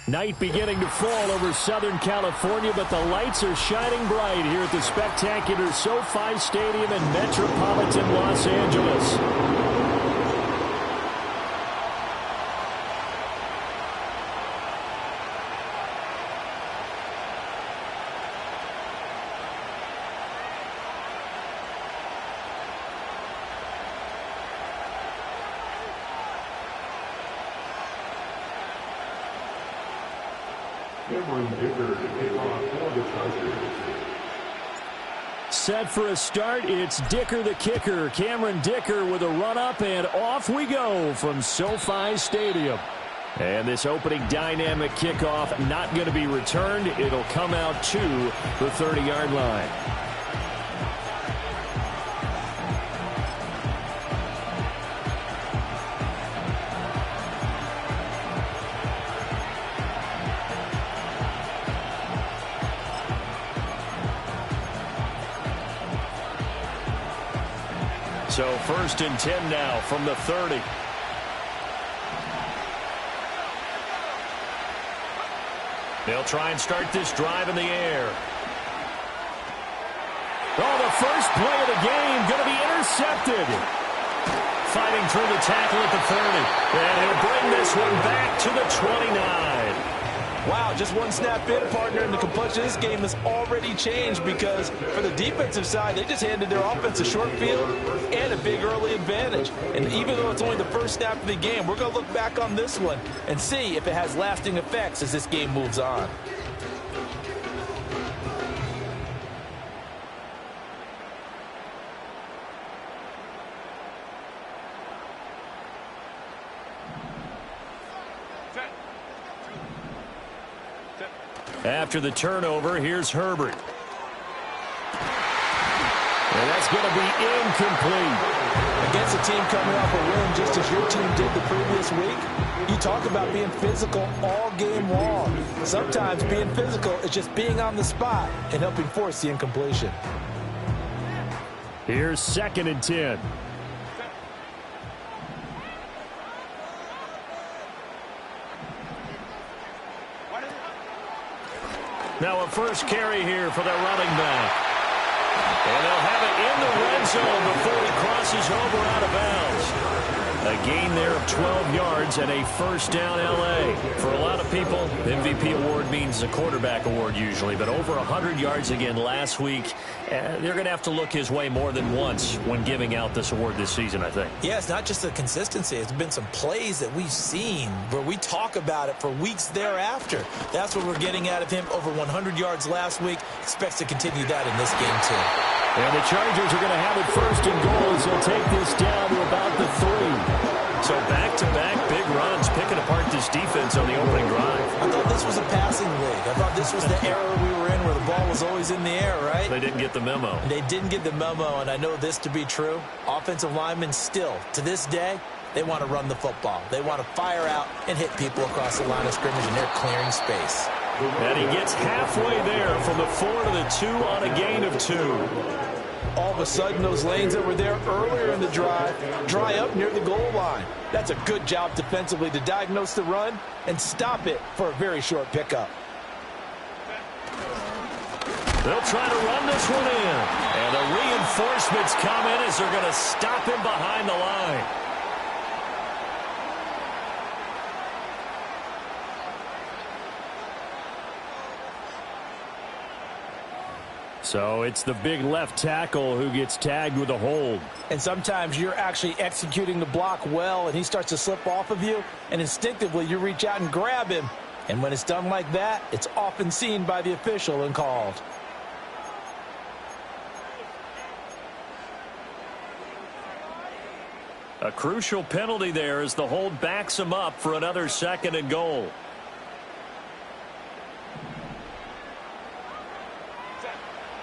Night beginning to fall over Southern California, but the lights are shining bright here at the spectacular SoFi Stadium in metropolitan Los Angeles. Set for a start, it's Dicker the kicker. Cameron Dicker with a run-up, and off we go from SoFi Stadium. And this opening dynamic kickoff not going to be returned. It'll come out to the 30-yard line. So 1st and 10 now from the 30. They'll try and start this drive in the air. Oh, the first play of the game going to be intercepted. Fighting through the tackle at the 30. And he'll bring this one back to the 29. Wow, just one snap in, partner, and the complexion of this game has already changed because for the defensive side, they just handed their offense a short field and a big early advantage. And even though it's only the first snap of the game, we're going to look back on this one and see if it has lasting effects as this game moves on. After the turnover, here's Herbert. And that's going to be incomplete. Against a team coming off a win just as your team did the previous week, you talk about being physical all game long. Sometimes being physical is just being on the spot and helping force the incompletion. Here's 2nd and 10. Now a first carry here for their running back. And they'll have it in the red zone before he crosses over out of bounds. A gain there of 12 yards and a first down L.A. For a lot of people, MVP award means a quarterback award usually, but over 100 yards again last week. They're going to have to look his way more than once when giving out this award this season, I think. Yeah, it's not just the consistency. It's been some plays that we've seen where we talk about it for weeks thereafter. That's what we're getting out of him. Over 100 yards last week. Expects to continue that in this game, too. And the Chargers are going to have it 1st and goal as they'll take this down to about the 3. So back-to-back big runs, picking apart this defense on the opening drive. I thought this was a passing league. I thought this was the era we were in where the ball was always in the air, right? They didn't get the memo. They didn't get the memo, and I know this to be true. Offensive linemen still, to this day, they want to run the football. They want to fire out and hit people across the line of scrimmage, and they're clearing space. And he gets halfway there from the 4 to the 2 on a gain of 2. All of a sudden, those lanes that were there earlier in the drive dry up near the goal line. That's a good job defensively to diagnose the run and stop it for a very short pickup. They'll try to run this one in. And the reinforcements come in as they're going to stop him behind the line. So it's the big left tackle who gets tagged with a hold. And sometimes you're actually executing the block well, and he starts to slip off of you, and instinctively you reach out and grab him. And when it's done like that, it's often seen by the official and called. A crucial penalty there as the hold backs him up for another 2nd and goal.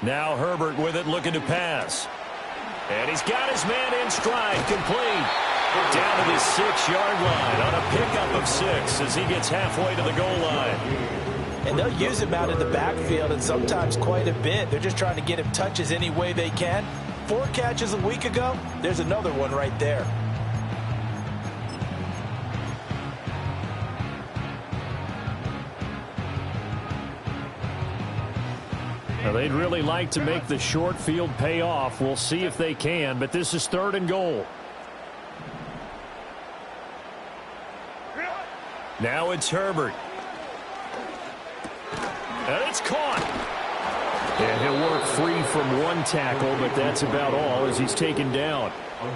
Now Herbert with it, looking to pass. And he's got his man in stride, complete. Down to the 6-yard line on a pickup of 6 as he gets halfway to the goal line. And they'll use him out in the backfield, and sometimes quite a bit. They're just trying to get him touches any way they can. 4 catches a week ago, there's another one right there. Well, they'd really like to make the short field pay off. We'll see if they can, but this is 3rd and goal. Now it's Herbert. And it's caught. And he'll work free from one tackle, but that's about all as he's taken down.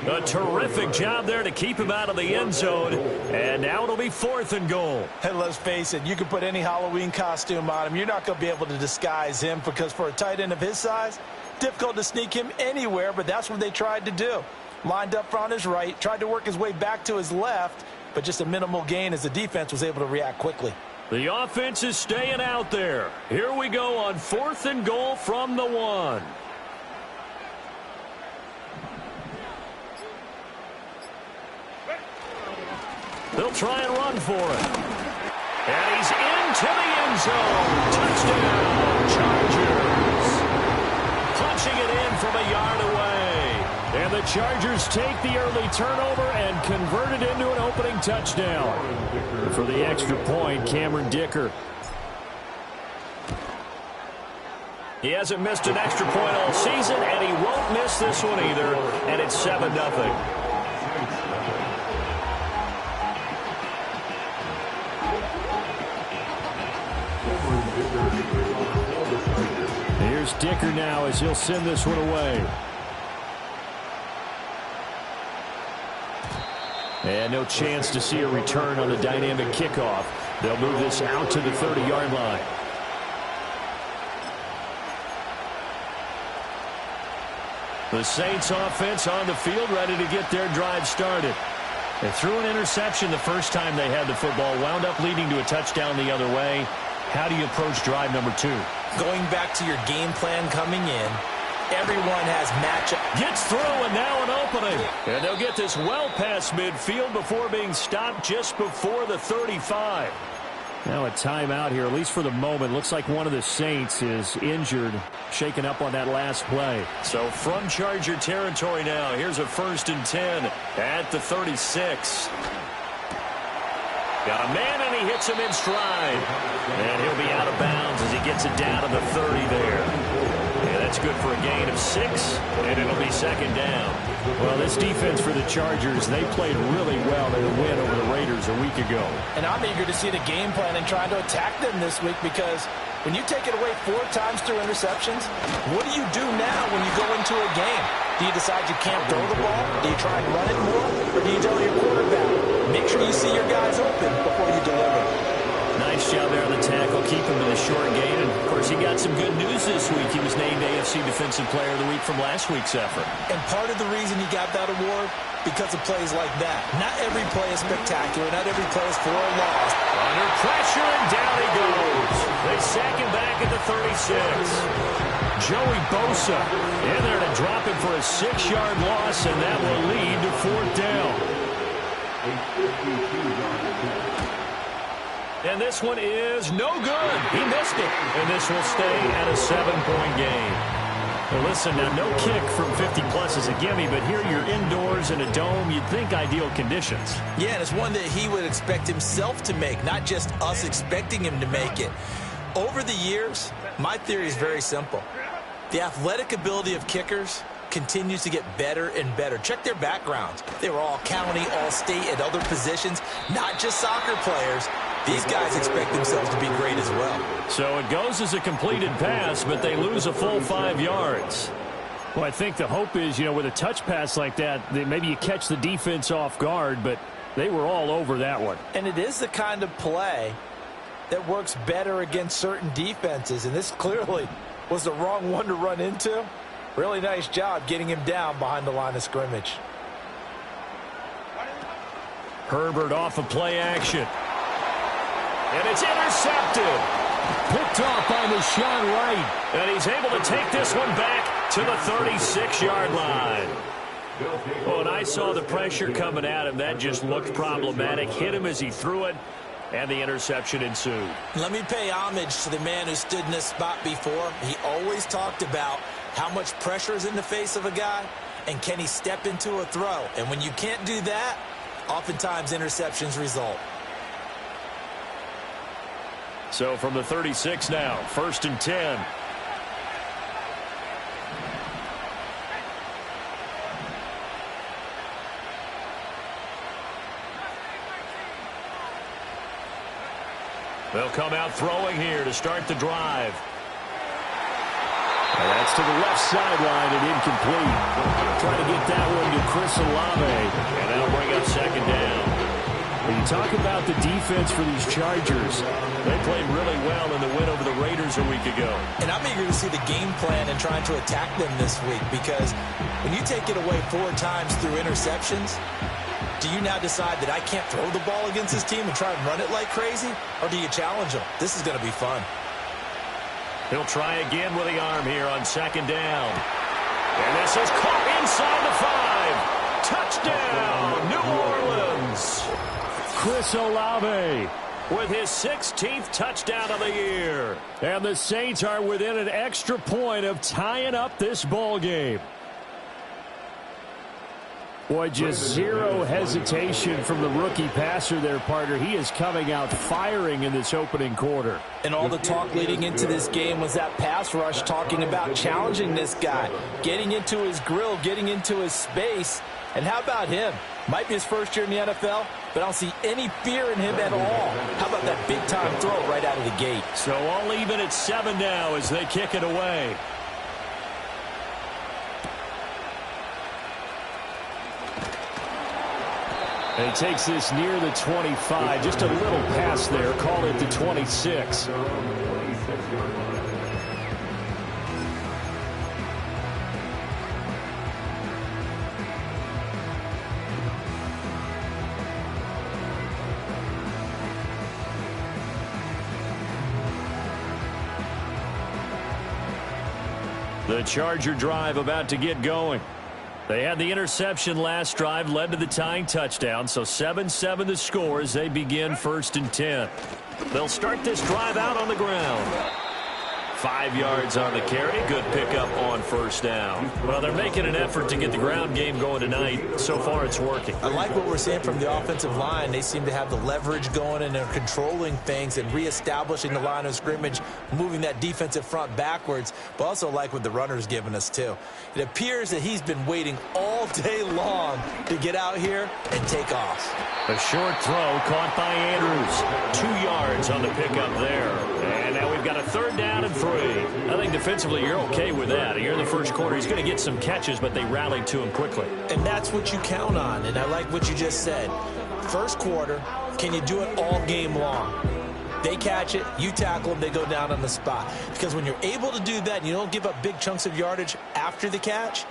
A terrific job there to keep him out of the end zone. And now it'll be 4th and goal. And let's face it, you can put any Halloween costume on him. You're not going to be able to disguise him because for a tight end of his size, difficult to sneak him anywhere, but that's what they tried to do. Lined up on his right, tried to work his way back to his left, but just a minimal gain as the defense was able to react quickly. The offense is staying out there. Here we go on 4th and goal from the 1. They'll try and run for it. And he's into the end zone. Touchdown, Chargers. Punching it in from a yard away. And the Chargers take the early turnover and convert it into an opening touchdown. For the extra point, Cameron Dicker. He hasn't missed an extra point all season, and he won't miss this one either. And it's 7-0. Here's Dicker now as he'll send this one away. And no chance to see a return on the dynamic kickoff. They'll move this out to the 30-yard line. The Saints offense on the field ready to get their drive started. They threw an interception the first time they had the football, wound up leading to a touchdown the other way. How do you approach drive number 2? Going back to your game plan coming in, everyone has matchup. Gets through and now an opening. And they'll get this well past midfield before being stopped just before the 35. Now a timeout here, at least for the moment. Looks like one of the Saints is injured, shaken up on that last play. So from Charger territory now, here's a 1st and 10 at the 36. Got a man, and he hits him in stride. And he'll be out of bounds as he gets it down to the 30 there. And that's good for a gain of 6, and it'll be 2nd down. Well, this defense for the Chargers, they played really well in the win over the Raiders a week ago. And I'm eager to see the game plan and trying to attack them this week because when you take it away 4 times through interceptions, what do you do now when you go into a game? Do you decide you can't throw the ball? Do you try and run it more? Or do you tell your quarterback, make sure you see your guys open before you deliver? Nice job there on the tackle, keep him to the short gain. And, of course, he got some good news this week. He was named AFC Defensive Player of the Week from last week's effort. And part of the reason he got that award, because of plays like that. Not every play is spectacular. Not every play is for a loss. Under pressure, and down he goes. They sack him back at the 36. Joey Bosa in there to drop him for a 6-yard loss, and that will lead to 4th down. And this one is no good. He missed it. And this will stay at a 7-point game. Well, listen, now no kick from 50-plus is a gimme, but here you're indoors in a dome. You'd think ideal conditions. Yeah, and it's one that he would expect himself to make, not just us expecting him to make it. Over the years, my theory is very simple. The athletic ability of kickers continues to get better and better. Check their backgrounds. They were all county, all state, at other positions, not just soccer players. These guys expect themselves to be great as well. So it goes as a completed pass, but they lose a full 5 yards. Well, I think the hope is, with a touch pass like that maybe you catch the defense off guard, but they were all over that one. And it is the kind of play that works better against certain defenses, and this clearly was the wrong one to run into. Really nice job getting him down behind the line of scrimmage. Herbert off of play action. And it's intercepted. Picked off by Deshaun Wright. And he's able to take this one back to the 36-yard line. Oh, and I saw the pressure coming at him. That just looked problematic. Hit him as he threw it, and the interception ensued. Let me pay homage to the man who stood in this spot before. He always talked about how much pressure is in the face of a guy, and can he step into a throw? And when you can't do that, oftentimes interceptions result. So from the 36 now, 1st and 10. They'll come out throwing here to start the drive. And that's to the left sideline and incomplete. Trying to get that one to Chris Olave. And that'll bring up second down. When you talk about the defense for these Chargers, they played really well in the win over the Raiders a week ago. And I'm eager to see the game plan and trying to attack them this week, because when you take it away 4 times through interceptions, do you now decide that I can't throw the ball against this team and try and run it like crazy? Or do you challenge them? This is going to be fun. He'll try again with the arm here on second down. And this is caught inside the 5. Touchdown, New Orleans. Chris Olave with his 16th touchdown of the year. And the Saints are within an extra point of tying up this ball game. Boy, just zero hesitation from the rookie passer there, partner. He is coming out firing in this opening quarter. And all the talk leading into this game was that pass rush, talking about challenging this guy, getting into his grill, getting into his space. And how about him? Might be his first year in the NFL, but I don't see any fear in him at all. How about that big-time throw right out of the gate? So all even at 7 now as they kick it away. And he takes this near the 25. Just a little pass there. Call it the 26. The Charger drive about to get going. They had the interception last drive, led to the tying touchdown, so 7-7 the score as they begin 1st and 10. They'll start this drive out on the ground. 5 yards on the carry. Good pickup on 1st down. Well, they're making an effort to get the ground game going tonight. So far, it's working. I like what we're seeing from the offensive line. They seem to have the leverage going, and they're controlling things and reestablishing the line of scrimmage, moving that defensive front backwards, but also like what the runner's giving us, too. It appears that he's been waiting all day long to get out here and take off. A short throw caught by Andrews. 2 yards on the pickup there. And now we've got a 3rd down and 3. I think defensively you're okay with that. Here in the first quarter, he's going to get some catches, but they rallied to him quickly. And that's what you count on, and I like what you just said. First quarter, can you do it all game long? They catch it, you tackle them, they go down on the spot. Because when you're able to do that and you don't give up big chunks of yardage after the catch,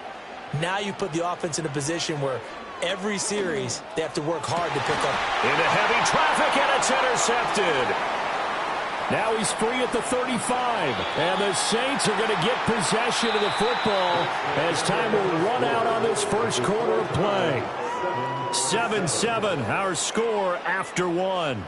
now you put the offense in a position where every series they have to work hard to pick up. Into heavy traffic, and it's intercepted. Now he's free at the 35, and the Saints are going to get possession of the football as time will run out on this first quarter of play. 7-7, our score after 1.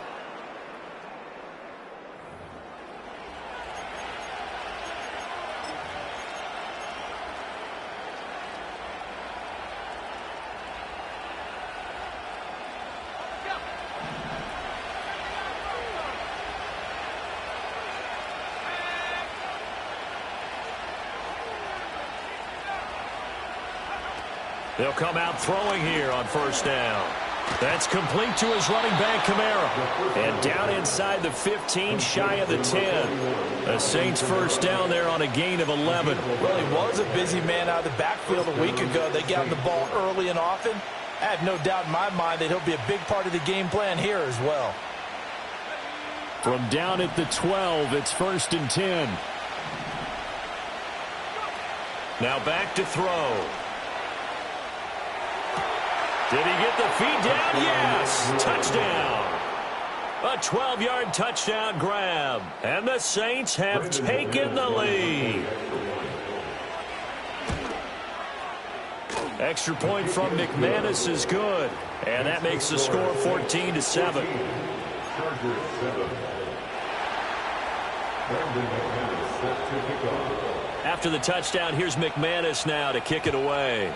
They'll come out throwing here on 1st down. That's complete to his running back, Kamara. And down inside the 15, shy of the 10. The Saints 1st down there on a gain of 11. Well, he was a busy man out of the backfield a week ago. They got him the ball early and often. I have no doubt in my mind that he'll be a big part of the game plan here as well. From down at the 12, it's 1st and 10. Now back to throw. Did he get the feed down? Yes! Touchdown! A 12-yard touchdown grab. And the Saints have taken the lead. Extra point from McManus is good. And that makes the score 14-7. After the touchdown, here's McManus now to kick it away.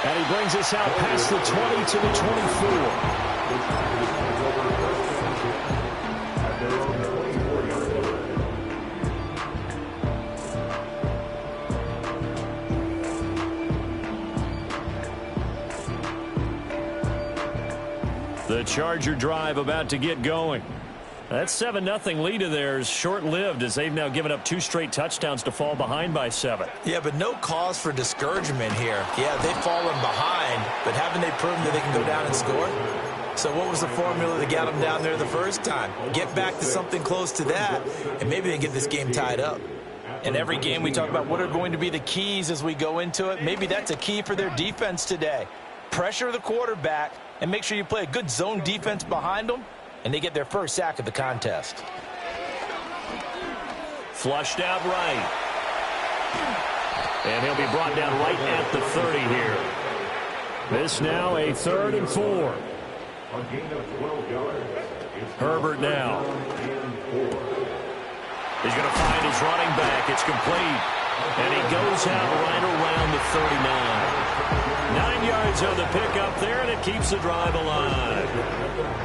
And he brings us out past the 20 to the 24. The Charger drive about to get going. That 7-0 lead of theirs short-lived as they've now given up 2 straight touchdowns to fall behind by 7. Yeah, but no cause for discouragement here. Yeah, they've fallen behind, but haven't they proven that they can go down and score? So what was the formula that got them down there the first time? Get back to something close to that, and maybe they get this game tied up. In every game, we talk about what are going to be the keys as we go into it. Maybe that's a key for their defense today. Pressure the quarterback and make sure you play a good zone defense behind them, and they get their first sack of the contest. Flushed out right. And he'll be brought down right at the 30 here. This now a 3rd and 4. Herbert now. He's going to find his running back. It's complete. And he goes out right around the 39. 9 yards on the pickup there, and it keeps the drive alive.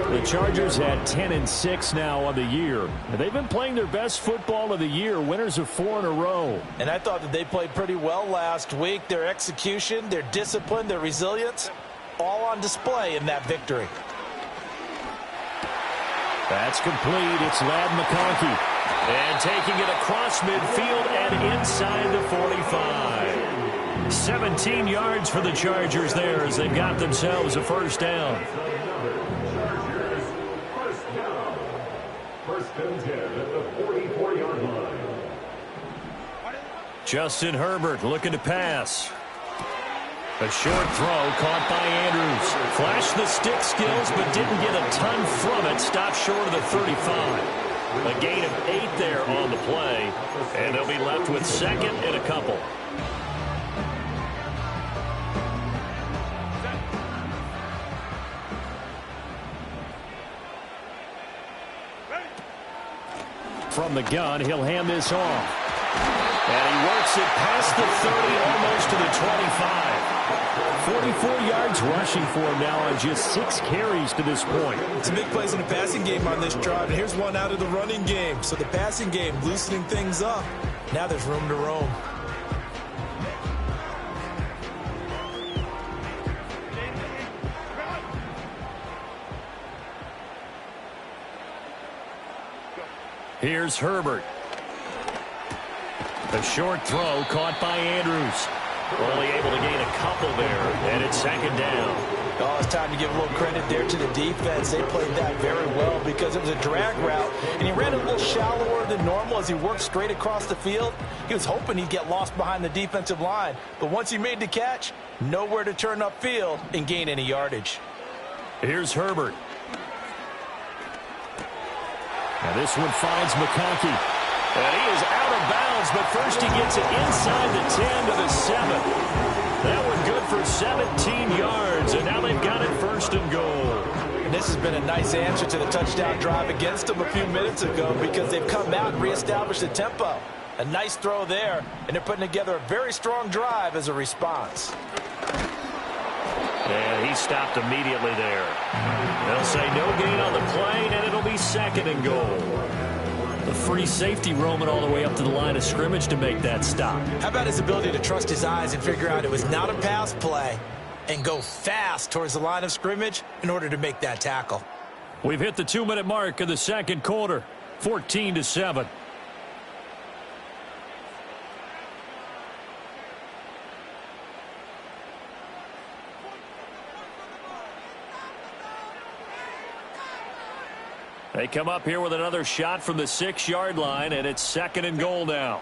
The Chargers had 10-6 now on the year. And they've been playing their best football of the year, winners of 4 in a row. And I thought that they played pretty well last week. Their execution, their discipline, their resilience, all on display in that victory. That's complete. It's Ladd McConkey. And taking it across midfield and inside the 45. 17 yards for the Chargers there as they got themselves a first down. First and 10 at the 44-yard line. Justin Herbert looking to pass. A short throw caught by Andrews. Flashed the stick skills but didn't get a ton from it. Stopped short of the 35. A gain of 8 there on the play. And they'll be left with 2nd and a couple. From the gun, he'll hand this off. And he works it past the 30, almost to the 25. 44 yards rushing for him now on just 6 carries to this point. Some big plays in the passing game on this drive, and here's one out of the running game. So the passing game loosening things up. Now there's room to roam. Here's Herbert. A short throw caught by Andrews. Only able to gain a couple there, and it's 2nd down. Oh, it's time to give a little credit there to the defense. They played that very well because it was a drag route, and he ran a little shallower than normal as he worked straight across the field. He was hoping he'd get lost behind the defensive line, but once he made the catch, nowhere to turn upfield and gain any yardage. Here's Herbert. Now this one finds McConkey. And he is out of bounds, but first he gets it inside the 10 to the 7. That one good for 17 yards, and now they've got it 1st and goal. And this has been a nice answer to the touchdown drive against them a few minutes ago because they've come out and reestablished the tempo. A nice throw there, and they're putting together a very strong drive as a response. And he stopped immediately there. They'll say no gain on the play, and it'll be 2nd and goal. The free safety roaming all the way up to the line of scrimmage to make that stop. How about his ability to trust his eyes and figure out it was not a pass play and go fast towards the line of scrimmage in order to make that tackle? We've hit the 2-minute mark of the 2nd quarter, 14-7. They come up here with another shot from the 6-yard line, and it's 2nd and goal now.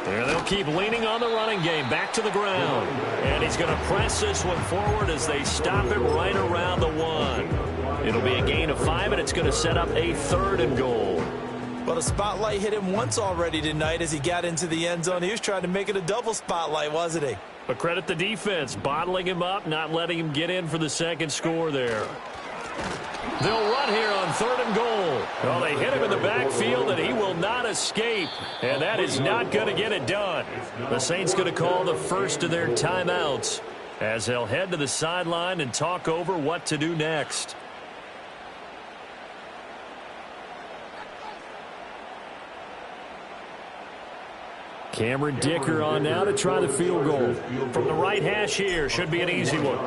And they'll keep leaning on the running game, back to the ground. And he's going to press this one forward as they stop it right around the 1. It'll be a gain of 5, and it's going to set up a 3rd and goal. Well, the spotlight hit him once already tonight as he got into the end zone. He was trying to make it a double spotlight, wasn't he? But credit the defense, bottling him up, not letting him get in for the 2nd score there. They'll run here on 3rd and goal. Well, they hit him in the backfield, and he will not escape. And that is not going to get it done. The Saints going to call the first of their timeouts as they'll head to the sideline and talk over what to do next. Cameron Dicker on now to try the field goal. From the right hash here, should be an easy one.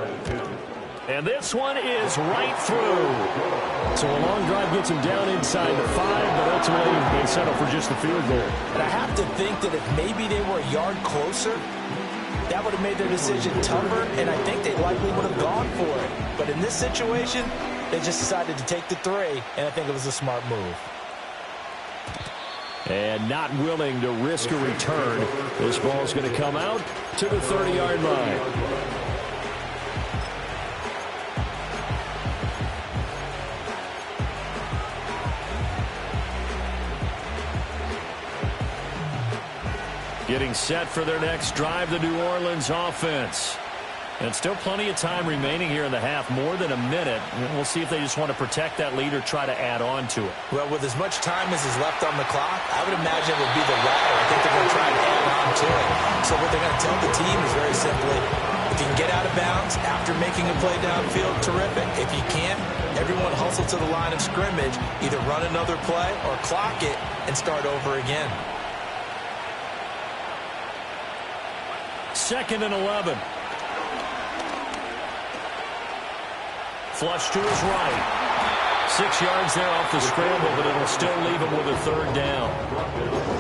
And this one is right through. So a long drive gets him down inside the 5, but ultimately they settle for just the field goal. And I have to think that if maybe they were a yard closer, that would have made their decision tougher, and I think they likely would have gone for it. But in this situation, they just decided to take the 3, and I think it was a smart move. And not willing to risk a return. This ball's going to come out to the 30-yard line. Getting set for their next drive, the New Orleans offense. And still plenty of time remaining here in the half, more than a minute. We'll see if they just want to protect that lead or try to add on to it. Well, with as much time as is left on the clock, I would imagine it would be the latter. I think they're going to try to add on to it. So what they're going to tell the team is very simply, if you can get out of bounds after making a play downfield, terrific. If you can't, everyone hustle to the line of scrimmage, either run another play or clock it and start over again. 2nd and 11. Flush to his right. 6 yards there off the scramble, but it'll still leave him with a 3rd down.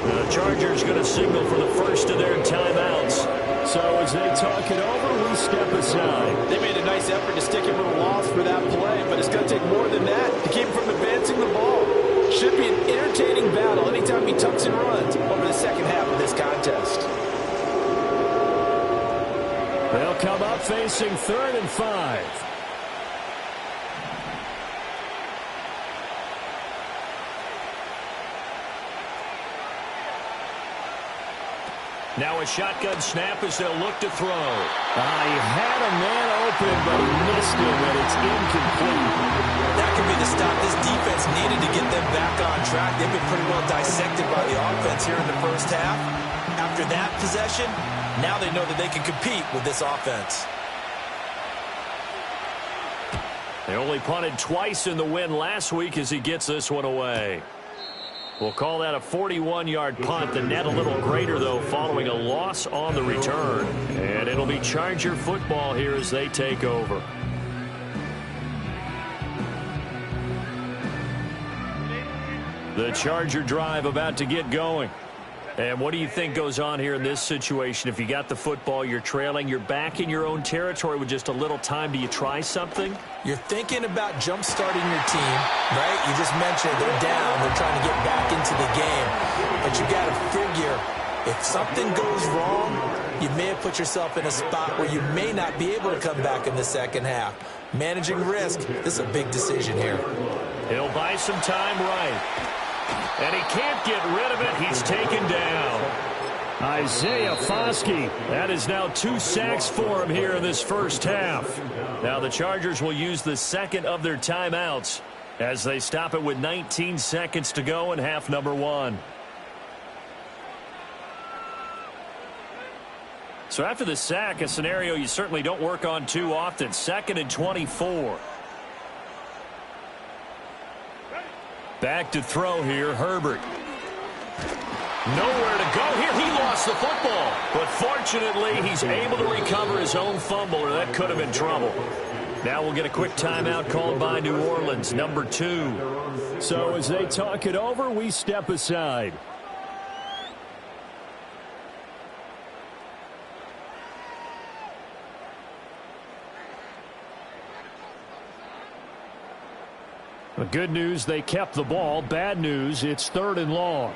The Chargers going to signal for the first of their timeouts. So as they talk it over, we step aside. They made a nice effort to stick him with a loss for that play, but it's going to take more than that to keep him from advancing the ball. Should be an entertaining battle anytime he tucks and runs over the second half of this contest. They'll come up facing 3rd and 5. Now a shotgun snap as they'll look to throw. He had a man open, but he missed him, and it's incomplete. That could be the stop this defense needed to get them back on track. They've been pretty well dissected by the offense here in the first half. After that possession, now they know that they can compete with this offense. They only punted twice in the win last week as he gets this one away. We'll call that a 41-yard punt. The net a little greater, though, following a loss on the return. And it'll be Charger football here as they take over. The Charger drive about to get going. And what do you think goes on here in this situation? If you got the football, you're trailing, you're back in your own territory with just a little time. Do you try something? You're thinking about jump-starting your team, right? You just mentioned they're down. They're trying to get back into the game. But you got to figure, if something goes wrong, you may have put yourself in a spot where you may not be able to come back in the second half. Managing risk, this is a big decision here. He'll buy some time right. And he can't get rid of it. He's taken down. Isaiah Foskey. That is now 2 sacks for him here in this first half. Now the Chargers will use the second of their timeouts as they stop it with 19 seconds to go in half number 1. So after the sack, a scenario you certainly don't work on too often. 2nd and 24. Back to throw here, Herbert. Nowhere to go here. He lost the football. But fortunately, he's able to recover his own fumble, or that could have been trouble. Now we'll get a quick timeout called by New Orleans, number 2. So as they talk it over, we step aside. The good news, they kept the ball. Bad news, it's 3rd and long.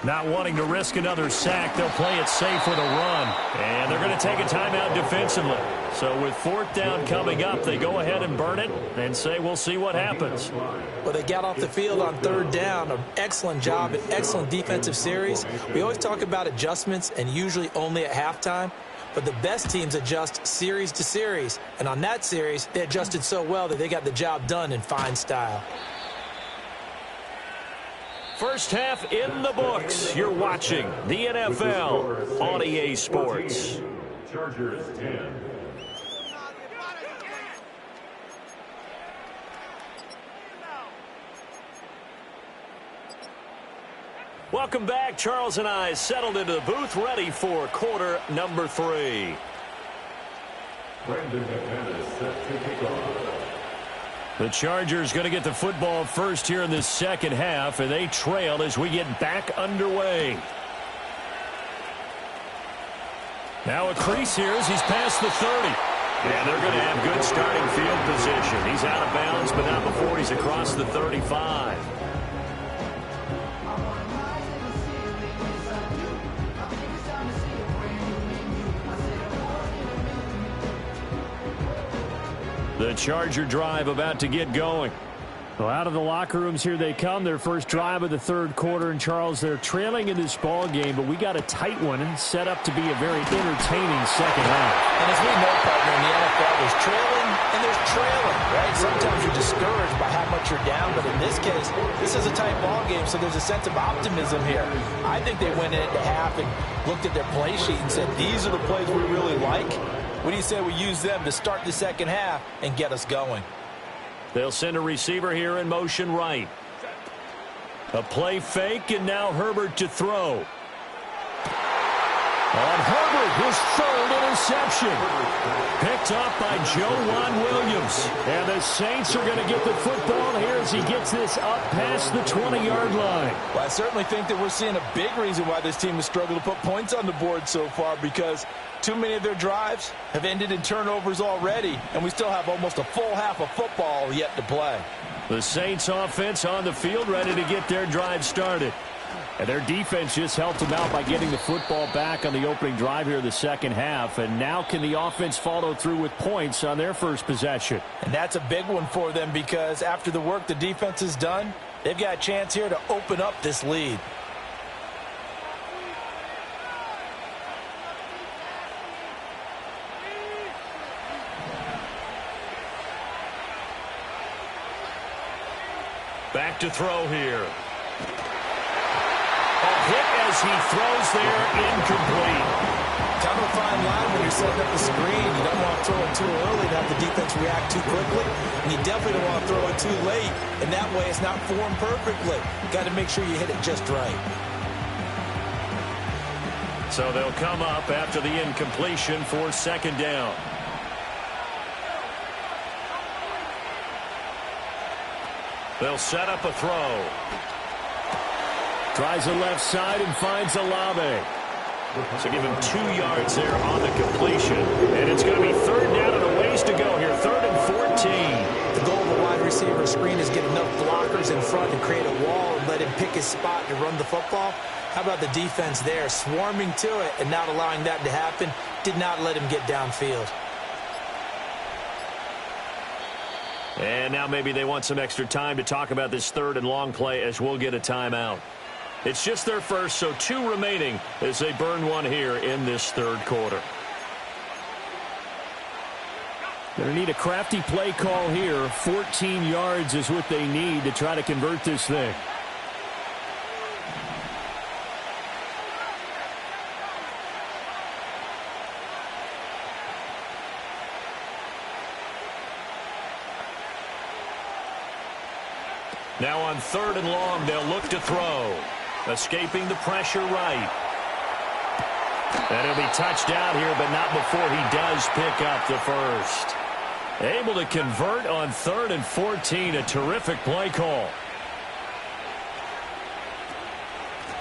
Not wanting to risk another sack, they'll play it safe with a run. And they're going to take a timeout defensively. So with 4th down coming up, they go ahead and burn it and say we'll see what happens. Well, they got off the field on 3rd down. An excellent job, an excellent defensive series. We always talk about adjustments and usually only at halftime. But the best teams adjust series to series. And on that series, they adjusted so well that they got the job done in fine style. First half in the books. You're watching the NFL on EA Sports. Chargers 10. Welcome back. Charles and I settled into the booth, ready for quarter number 3. Brandon McManus set to kick off. The Chargers going to get the football first here in this second half, and they trail as we get back underway. Now a crease here as he's past the 30. And they're going to have good starting field position. He's out of bounds, but not before he's across the 35. The Charger drive about to get going. Well, out of the locker rooms here they come. Their first drive of the third quarter. And, Charles, they're trailing in this ball game, but we got a tight one and set up to be a very entertaining second half. And as we know, partner, in the NFL, there's trailing and there's trailing, right? Sometimes you're discouraged by how much you're down, but in this case, this is a tight ball game, so there's a sense of optimism here. I think they went into half and looked at their play sheet and said, these are the plays we really like. What do you say we use them to start the second half and get us going? They'll send a receiver here in motion right. A play fake, and now Herbert to throw. On Herbert, his third interception. Picked up by Joejuan Williams. And the Saints are going to get the football here as he gets this up past the 20-yard line. Well, I certainly think that we're seeing a big reason why this team has struggled to put points on the board so far, because too many of their drives have ended in turnovers already, and we still have almost a full half of football yet to play. The Saints offense on the field, ready to get their drive started. And their defense just helped them out by getting the football back on the opening drive here in the second half. And now can the offense follow through with points on their first possession? And that's a big one for them, because after the work the defense has done, they've got a chance here to open up this lead. Back to throw here. A hit as he throws there, incomplete. Kind of a fine line when you're setting up the screen. You don't want to throw it too early and have the defense react too quickly. And you definitely don't want to throw it too late. And that way it's not formed perfectly. Got to make sure you hit it just right. So they'll come up after the incompletion for second down. They'll set up a throw. Tries the left side and finds Olave. So give him 2 yards there on the completion. And it's going to be third down and a ways to go here. 3rd and 14. The goal of a wide receiver screen is get enough blockers in front to create a wall and let him pick his spot to run the football. How about the defense there, swarming to it and not allowing that to happen? Did not let him get downfield. And now maybe they want some extra time to talk about this 3rd and long play as we'll get a timeout. It's just their first, so 2 remaining as they burn one here in this 3rd quarter. Going to need a crafty play call here. 14 yards is what they need to try to convert this thing. Now on 3rd and long, they'll look to throw. Escaping the pressure right. And he'll be touched out here, but not before he does pick up the first. Able to convert on 3rd and 14. A terrific play call.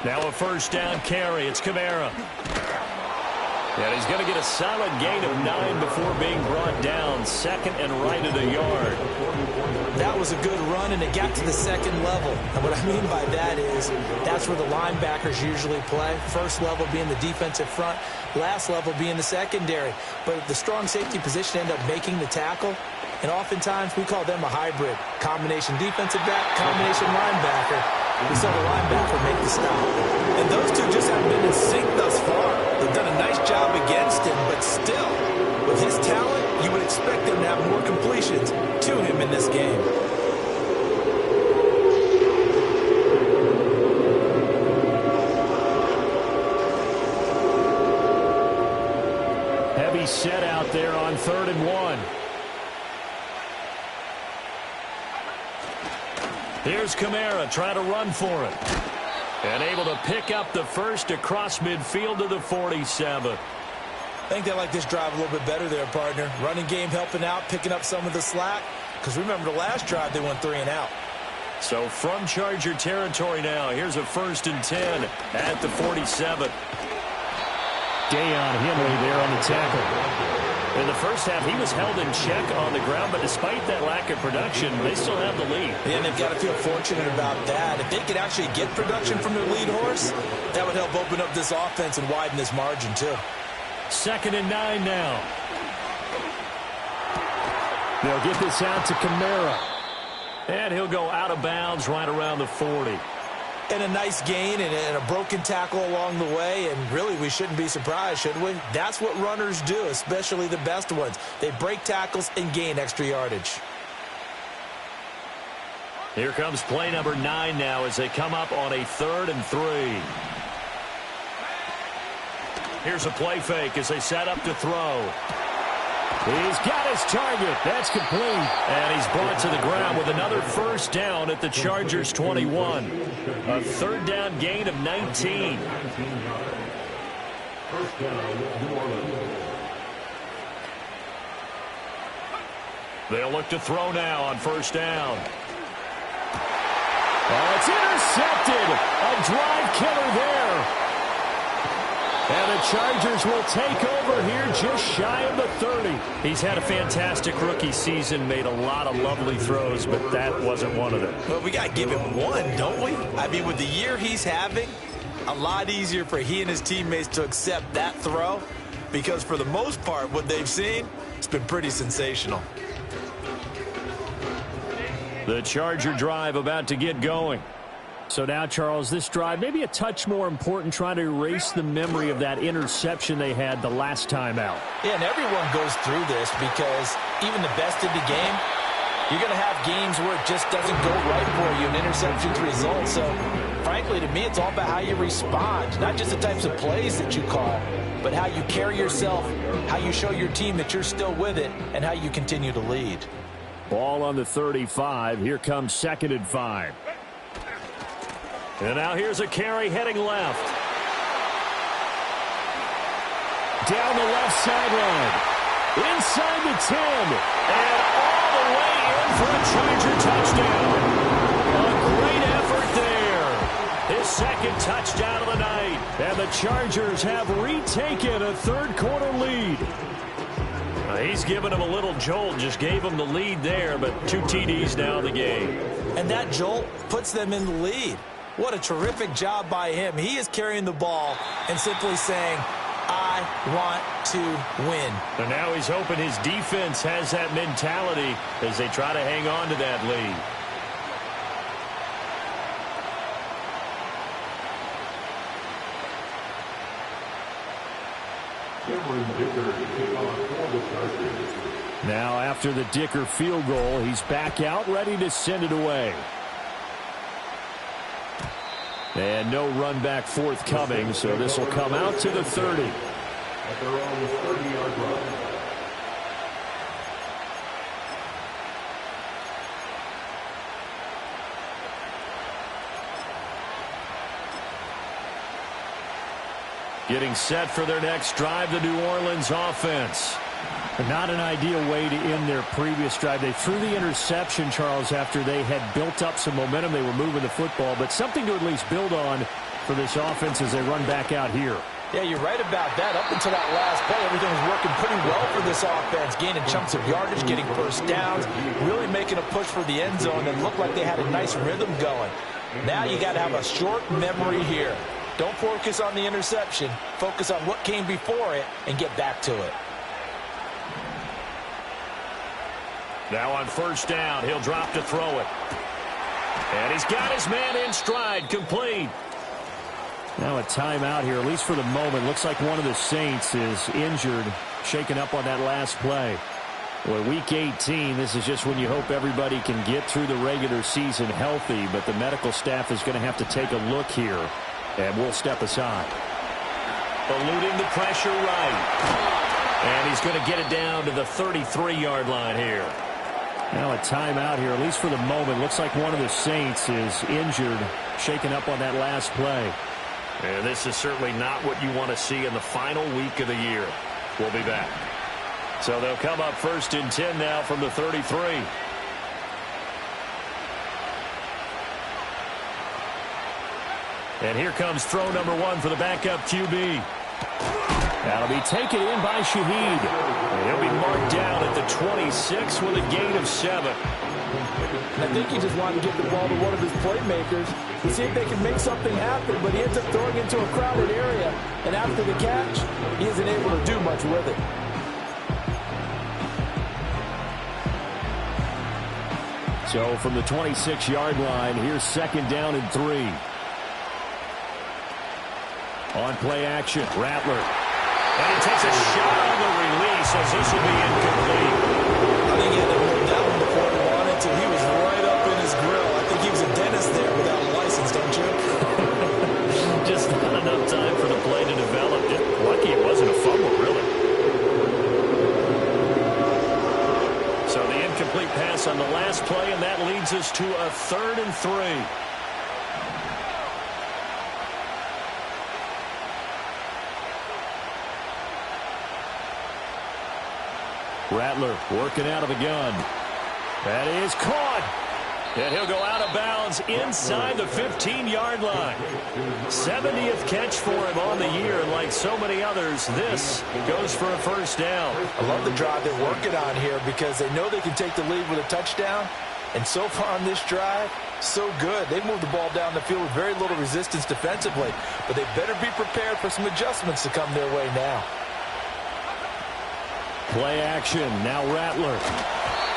Now a first down carry. It's Kamara. And he's going to get a solid gain of 9 before being brought down. 2nd and right at a yard. That was a good run, and it got to the 2nd level. And what I mean by that is that's where the linebackers usually play. First level being the defensive front, last level being the secondary. But the strong safety position ended up making the tackle. And oftentimes we call them a hybrid. Combination defensive back, combination linebacker. We saw the linebacker make the stop. And those two just haven't been in sync thus far. They've done a nice job against him, but still, with his talent, you would expect them to have more completions to him in this game. Heavy set out there on 3rd and 1. Here's Kamara trying to run for it. And able to pick up the first across midfield to the 47. I think they like this drive a little bit better there, partner. Running game helping out, picking up some of the slack. Because remember, the last drive they went 3 and out. So from Charger territory now, here's a 1st and 10 at the 47. Deion Henry there on the tackle. In the first half, he was held in check on the ground, but despite that lack of production, they still have the lead. And they've got to feel fortunate about that. If they could actually get production from their lead horse, that would help open up this offense and widen this margin too. 2nd and 9 now. They'll get this out to Kamara. And he'll go out of bounds right around the 40. And a nice gain and a broken tackle along the way. And really, we shouldn't be surprised, should we? That's what runners do, especially the best ones. They break tackles and gain extra yardage. Here comes play number 9 now as they come up on a 3rd and 3. Here's a play fake as they set up to throw. He's got his target. That's complete. And he's brought to the ground with another 1st down at the Chargers 21. A 3rd down gain of 19. First down, New Orleans. They'll look to throw now on 1st down. Oh, it's intercepted. A drive killer there. And the Chargers will take over here just shy of the 30. He's had a fantastic rookie season, made a lot of lovely throws, but that wasn't one of them. Well, we got to give him one, don't we? I mean, with the year he's having, a lot easier for he and his teammates to accept that throw because for the most part, what they've seen, it's been pretty sensational. The Charger drive about to get going. So now, Charles, this drive maybe a touch more important, trying to erase the memory of that interception they had the last time out. Yeah, and everyone goes through this because even the best in the game, you're going to have games where it just doesn't go right for you, and interceptions result. So, frankly, to me, it's all about how you respond, not just the types of plays that you call, but how you carry yourself, how you show your team that you're still with it, and how you continue to lead. Ball on the 35. Here comes 2nd and 5. And now here's a carry heading left. Down the left sideline. Inside the 10. And all the way in for a Charger touchdown. A great effort there. His 2nd touchdown of the night. And the Chargers have retaken a 3rd quarter lead. He's given him a little jolt, just gave him the lead there, but 2 TDs now in the game. And that jolt puts them in the lead. What a terrific job by him. He is carrying the ball and simply saying, I want to win. And now he's hoping his defense has that mentality as they try to hang on to that lead. Now after the Dicker field goal, he's back out, ready to send it away. And no run back forthcoming, so this will come out to the 30. At their own 30-yard line. Getting set for their next drive, the New Orleans offense. Not an ideal way to end their previous drive. They threw the interception, Charles, after they had built up some momentum. They were moving the football, but something to at least build on for this offense as they run back out here. Yeah, you're right about that. Up until that last play, everything was working pretty well for this offense, gaining chunks of yardage, getting first downs, really making a push for the end zone, and looked like they had a nice rhythm going. Now you got to have a short memory here. Don't focus on the interception. Focus on what came before it and get back to it. Now on 1st down, he'll drop to throw it. And he's got his man in stride, complete. Now a timeout here, at least for the moment. Looks like one of the Saints is injured, shaken up on that last play. Well, week 18, this is just when you hope everybody can get through the regular season healthy, but the medical staff is going to have to take a look here, and we'll step aside. Eluding the pressure right. And he's going to get it down to the 33-yard line here. Now a timeout here, at least for the moment. Looks like one of the Saints is injured, shaken up on that last play. And this is certainly not what you want to see in the final week of the year. We'll be back. So they'll come up 1st and 10 now from the 33. And here comes throw number 1 for the backup QB. That'll be taken in by Shaheed. And he'll be marked down at the 26 with a gain of 7. I think he just wanted to give the ball to one of his playmakers to see if they can make something happen, but he ends up throwing into a crowded area, and after the catch, he isn't able to do much with it. So from the 26-yard line, here's 2nd down and 3. On play action, Rattler. And he takes a shot on the release as this will be incomplete. I think he had to hold that one before he wanted to. He was right up in his grill. I think he was a dentist there without a license, don't you? Just not enough time for the play to develop. Lucky it wasn't a fumble, really. So the incomplete pass on the last play, and that leads us to a 3rd and 3. Rattler working out of the gun. That is caught. And he'll go out of bounds inside the 15-yard line. 70th catch for him on the year, and like so many others, this goes for a 1st down. I love the drive they're working on here because they know they can take the lead with a touchdown. And so far on this drive, so good. They moved the ball down the field with very little resistance defensively. But they better be prepared for some adjustments to come their way now. Play action, now Rattler.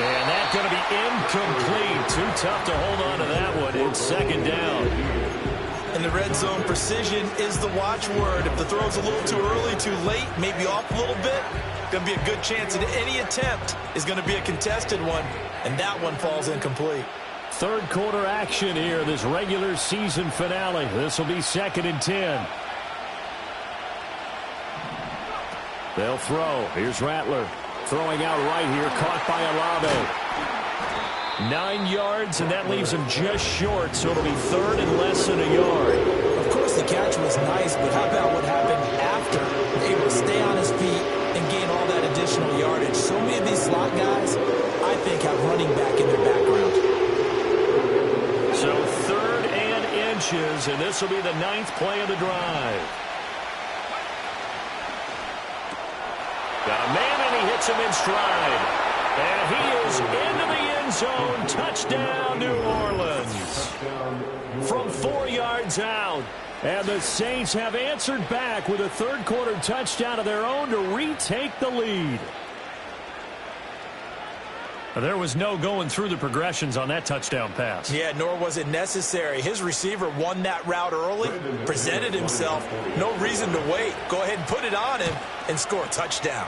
And that's going to be incomplete. Too tough to hold on to that one. It's 2nd down. In the red zone, precision is the watchword. If the throw's a little too early, too late, maybe off a little bit, going to be a good chance that any attempt is going to be a contested one, and that one falls incomplete. 3rd quarter action here, this regular season finale. This will be 2nd and 10. They'll throw. Here's Rattler. Throwing out right here. Caught by Olave. 9 yards, and that leaves him just short, so it'll be 3rd and less than a yard. Of course, the catch was nice, but how about what happened after? Able to stay on his feet and gain all that additional yardage. So many of these slot guys, I think, have running back in their background. So 3rd and inches, and this will be the 9th play of the drive. Got a man, and he hits him in stride. And he is into the end zone. Touchdown, New Orleans. From 4 yards out. And the Saints have answered back with a 3rd quarter touchdown of their own to retake the lead. There was no going through the progressions on that touchdown pass. Yeah, nor was it necessary. His receiver won that route early, presented himself. No reason to wait. Go ahead and put it on him and score a touchdown.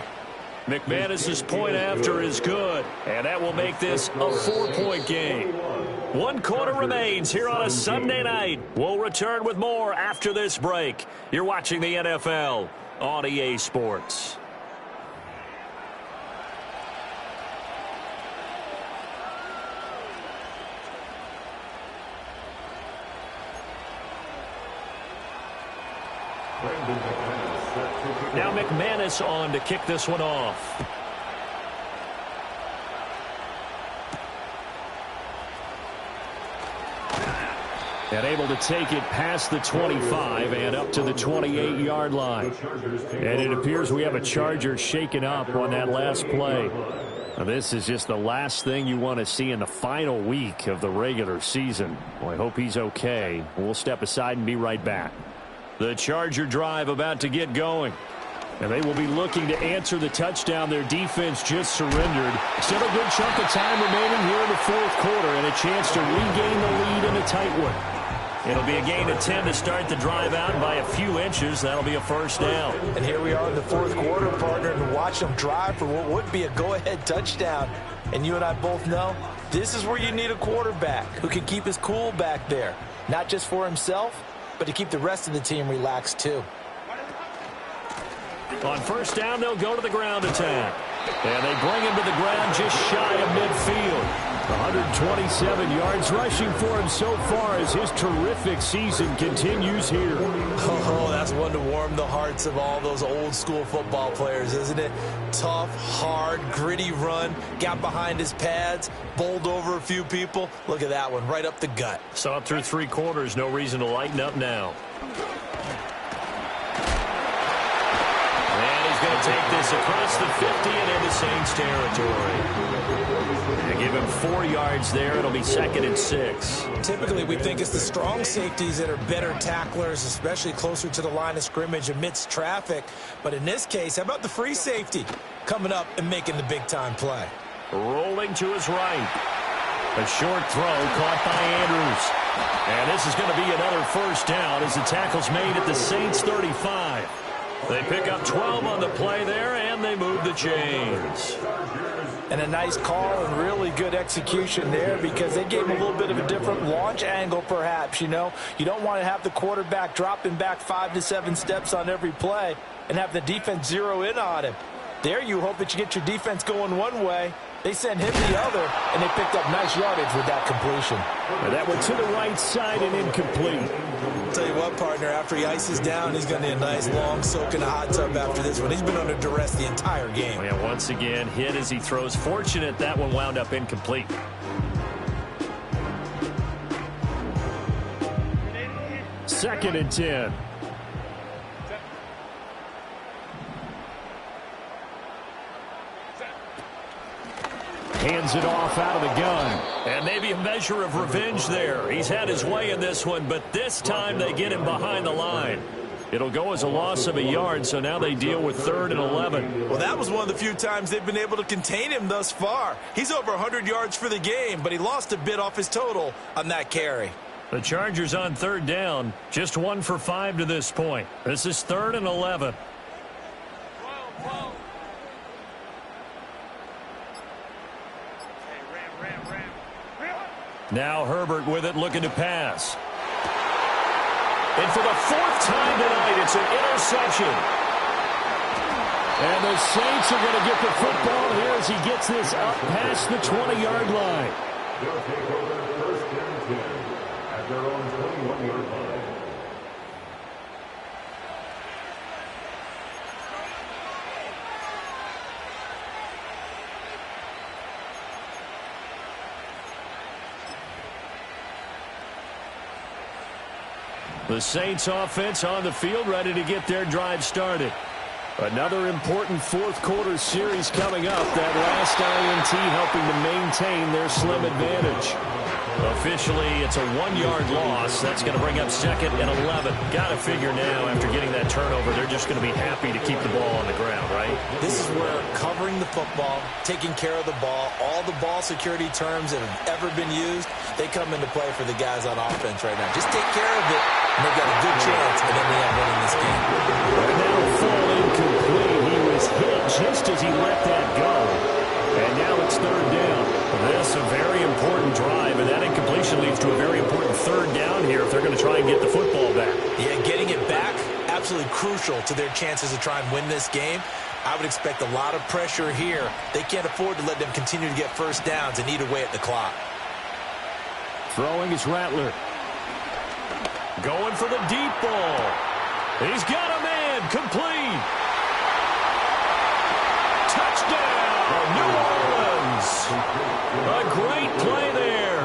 McManus's point after is good, and that will make this a 4-point game. 1 quarter remains here on a Sunday night. We'll return with more after this break. You're watching the NFL on EA Sports. Now McManus on to kick this one off. And able to take it past the 25 and up to the 28-yard line. And it appears we have a Charger shaken up on that last play. Now this is just the last thing you want to see in the final week of the regular season. Well, I hope he's okay. We'll step aside and be right back. The Charger drive about to get going. And they will be looking to answer the touchdown their defense just surrendered. Still a good chunk of time remaining here in the 4th quarter and a chance to regain the lead in a tight one. It'll be a gain of 10 to start the drive out, and by a few inches, that'll be a 1st down. And here we are in the 4th quarter, partner, and watch them drive for what would be a go-ahead touchdown. And you and I both know this is where you need a quarterback who can keep his cool back there, not just for himself, but to keep the rest of the team relaxed too. On 1st down, they'll go to the ground attack. And they bring him to the ground just shy of midfield. 127 yards rushing for him so far as his terrific season continues here. Oh, that's one to warm the hearts of all those old school football players, isn't it? Tough, hard, gritty run, got behind his pads, bowled over a few people. Look at that one, right up the gut. Saw it through 3 quarters, no reason to lighten up now. And he's going to take this across the 50 and into Saints territory. They give him 4 yards there. It'll be 2nd and 6. Typically, we think it's the strong safeties that are better tacklers, especially closer to the line of scrimmage amidst traffic. But in this case, how about the free safety coming up and making the big-time play? Rolling to his right. A short throw caught by Andrews. And this is going to be another first down as the tackle's made at the Saints 35. They pick up 12 on the play there, and they move the chains. And a nice call and really good execution there because they gave him a little bit of a different launch angle perhaps, you know. You don't want to have the quarterback dropping back 5 to 7 steps on every play and have the defense zero in on him. There you hope that you get your defense going one way. They sent him the other, and they picked up nice yardage with that completion. And that went to the right side and incomplete. I'll tell you what, partner, after he ices down, he's going to need a nice long soak in a hot tub after this one. He's been under duress the entire game. Yeah, once again, hit as he throws. Fortunate that one wound up incomplete. Second and 10. Hands it off out of the gun. And maybe a measure of revenge there. He's had his way in this one, but this time they get him behind the line. It'll go as a loss of a yard, so now they deal with 3rd and 11. Well, that was one of the few times they've been able to contain him thus far. He's over 100 yards for the game, but he lost a bit off his total on that carry. The Chargers on 3rd down, just 1 for 5 to this point. This is 3rd and 11. Now Herbert with it, looking to pass. And for the 4th time tonight, it's an interception. And the Saints are going to get the football here as he gets this up past the 20-yard line. They'll take over 1st and 10 at their own 21-yard line. The Saints offense on the field, ready to get their drive started. Another important 4th quarter series coming up. That last INT helping to maintain their slim advantage. Officially, it's a 1-yard loss. That's going to bring up 2nd and 11. Got to figure now, after getting that turnover, they're just going to be happy to keep the ball on the ground, right? This is where covering the football, taking care of the ball, all the ball security terms that have ever been used, they come into play for the guys on offense right now. Just take care of it, and they've got a good chance of ending up winning this game. And now fall incomplete. He was hit just as he let that go. And now it's 3rd down. This a very important drive, and that incompletion leads to a very important 3rd down here if they're going to try and get the football back. Yeah, getting it back, absolutely crucial to their chances to try and win this game. I would expect a lot of pressure here. They can't afford to let them continue to get first downs and eat away at the clock. Throwing is Rattler. Going for the deep ball. He's got a man, complete. Touchdown, New Orleans. A great play there.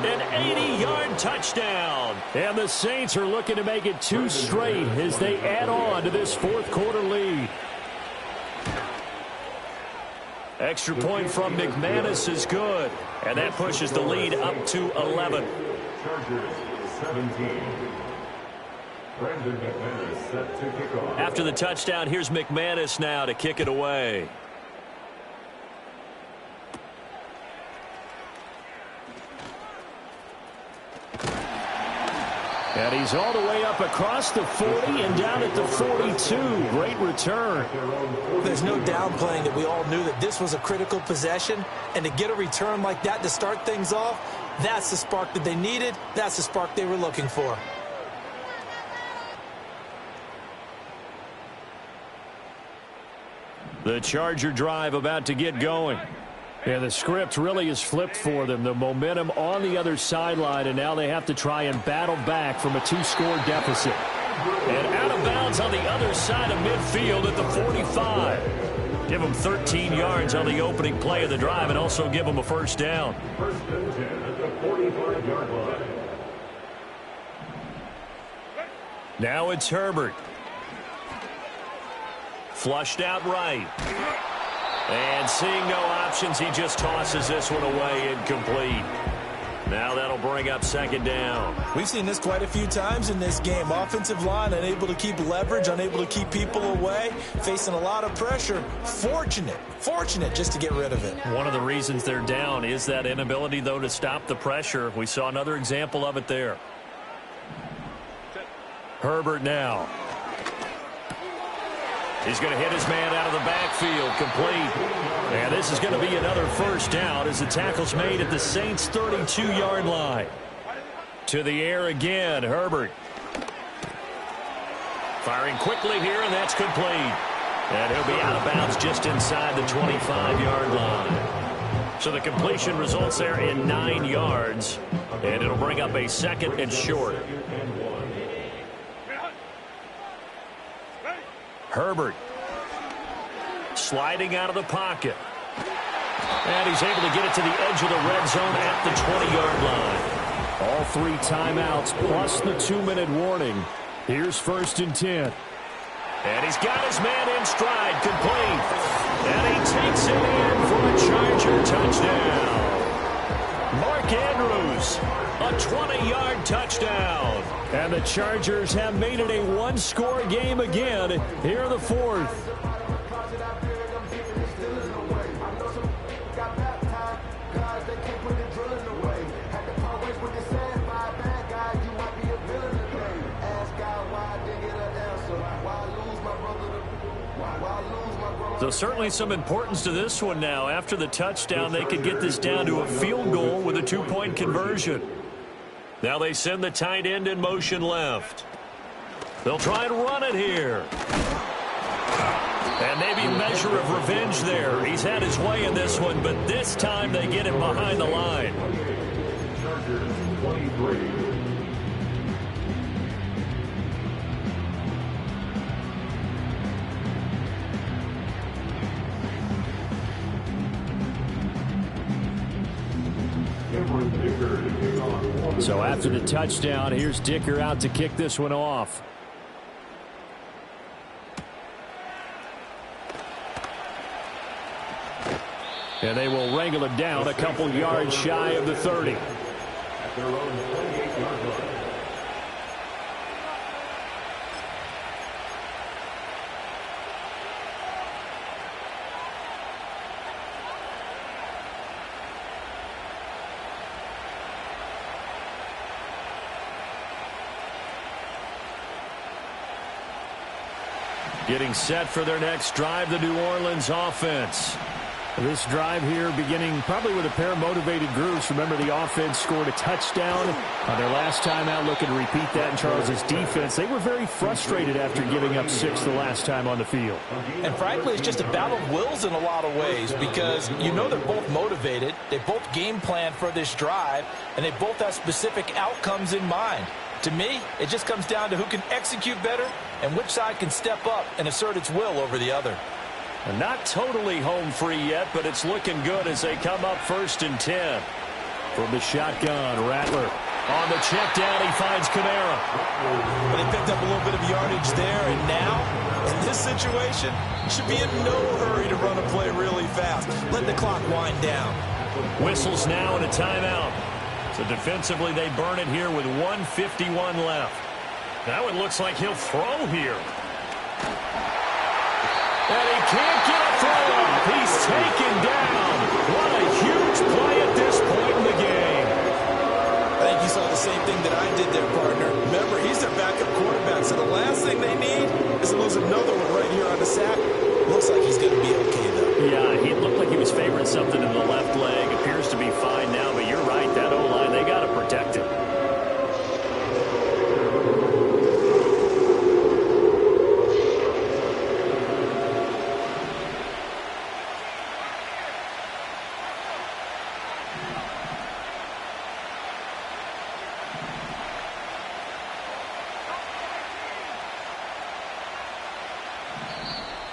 An 80-yard touchdown. And the Saints are looking to make it 2 straight as they add on to this 4th quarter lead. Extra point from McManus is good. And that pushes the lead up to 11. Chargers 17. Brandon McManus set to kick off. After the touchdown, here's McManus now to kick it away. And he's all the way up across the 40 and down at the 42. Great return. There's no downplaying that we all knew that this was a critical possession. And to get a return like that to start things off, that's the spark that they needed. That's the spark they were looking for. The Charger drive about to get going. Yeah, the script really is flipped for them. The momentum on the other sideline, and now they have to try and battle back from a 2-score deficit. And out of bounds on the other side of midfield at the 45. Give them 13 yards on the opening play of the drive and also give them a first down. First and 10 at the 45-yard line. Now it's Herbert. Flushed out right. And seeing no options, he just tosses this one away incomplete. Now that'll bring up second down. We've seen this quite a few times in this game. Offensive line unable to keep leverage, unable to keep people away, facing a lot of pressure. Fortunate just to get rid of it. One of the reasons they're down is that inability, though, to stop the pressure. We saw another example of it there. Herbert now. He's going to hit his man out of the backfield, complete. And this is going to be another first down as the tackle's made at the Saints' 32-yard line. To the air again, Herbert. Firing quickly here, and that's complete. And he'll be out of bounds just inside the 25-yard line. So the completion results there in 9 yards, and it'll bring up a second and short. Herbert sliding out of the pocket. And he's able to get it to the edge of the red zone at the 20-yard line. All 3 timeouts plus the 2-minute warning. Here's first and 10. And he's got his man in stride, complete. And he takes it in for a Charger touchdown. Mark Andrews, a 20-yard touchdown. And the Chargers have made it a 1-score game again here in the 4th. So certainly some importance to this one now. After the touchdown, they could get this down to a field goal with a 2-point conversion. Now they send the tight end in motion left. They'll try and run it here. And maybe a measure of revenge there. He's had his way in this one, but this time they get him behind the line. Chargers 23. So after the touchdown, here's Dicker out to kick this one off. And they will wrangle it down a couple yards shy of the 30. At their own 28-yard line. Getting set for their next drive, the New Orleans offense. This drive here beginning probably with a pair of motivated groups. Remember, the offense scored a touchdown on their last time out, looking to repeat that in Charles' defense. They were very frustrated after giving up 6 the last time on the field. And frankly, it's just a battle of wills in a lot of ways because you know they're both motivated. They both game plan for this drive, and they both have specific outcomes in mind. To me, it just comes down to who can execute better and which side can step up and assert its will over the other. And not totally home free yet, but it's looking good as they come up first and 10. From the shotgun, Rattler. On the check down, he finds Kamara. But they picked up a little bit of yardage there, and now, in this situation, should be in no hurry to run a play really fast. Let the clock wind down. Whistles now and a timeout. So defensively, they burn it here with 1:51 left. Now it looks like he'll throw here. And he can't get a throw off. He's taken down. What a huge play at this point in the game. I think you saw the same thing that I did there, partner. Remember, he's their backup quarterback, so the last thing they need is to lose another one right here on the sack. Looks like he's going to be okay, though. Yeah, he looked like he was favoring something in the left leg. Appears to be fine now, but you're right. That O-line, they got to protect him.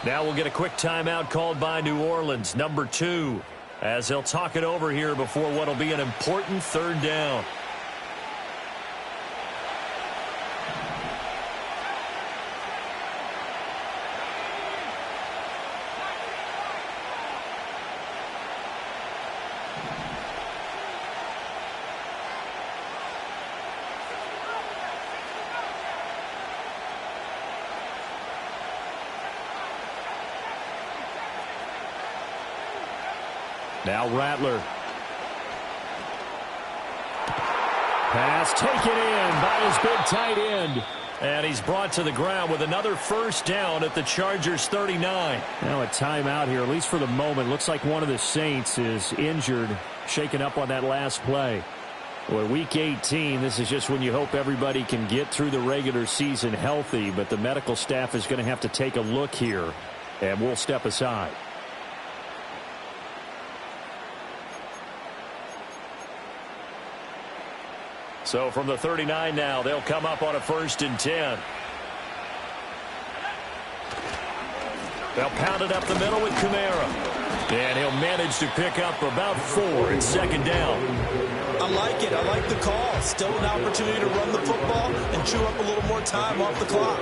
Now we'll get a quick timeout called by New Orleans, number 2, as they'll talk it over here before what will be an important third down. Now Rattler. Pass taken in by his big tight end. And he's brought to the ground with another first down at the Chargers' 39. Now a timeout here, at least for the moment. Looks like one of the Saints is injured, shaken up on that last play. Well, Week 18, this is just when you hope everybody can get through the regular season healthy, but the medical staff is going to have to take a look here, and we'll step aside. So from the 39 now, they'll come up on a 1st and 10. They'll pound it up the middle with Kamara. And he'll manage to pick up about 4 at 2nd down. I like it. I like the call. Still an opportunity to run the football and chew up a little more time off the clock.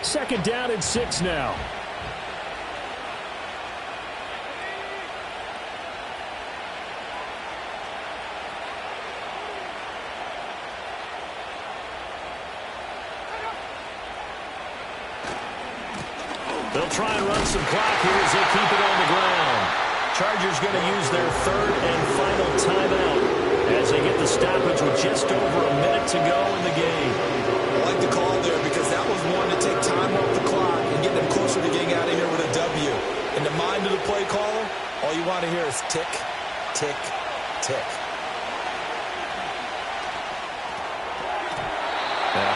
Second down and 6 now. They'll try and run some clock here as they keep it on the ground. Chargers going to use their 3rd and final timeout as they get the stoppage with just over a minute to go in the game. I like the call there because that was one to take time off the clock and get them closer to getting out of here with a W. In the mind of the play caller, all you want to hear is tick, tick, tick.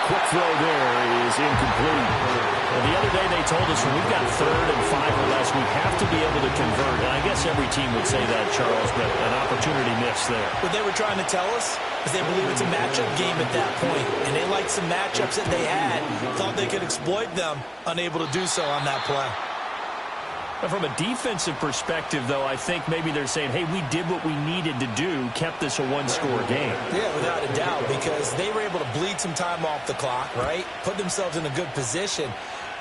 Quick throw there is incomplete. Well, the other day they told us when we've got 3rd and 5 or less, we have to be able to convert. And I guess every team would say that, Charles, but an opportunity missed there. What they were trying to tell us is they believe it's a matchup game at that point, and they liked some matchups that they had, thought they could exploit them, unable to do so on that play. But from a defensive perspective, though, I think maybe they're saying, hey, we did what we needed to do, kept this a one-score game. Yeah, without a doubt, because they were able to bleed some time off the clock, right? Put themselves in a good position,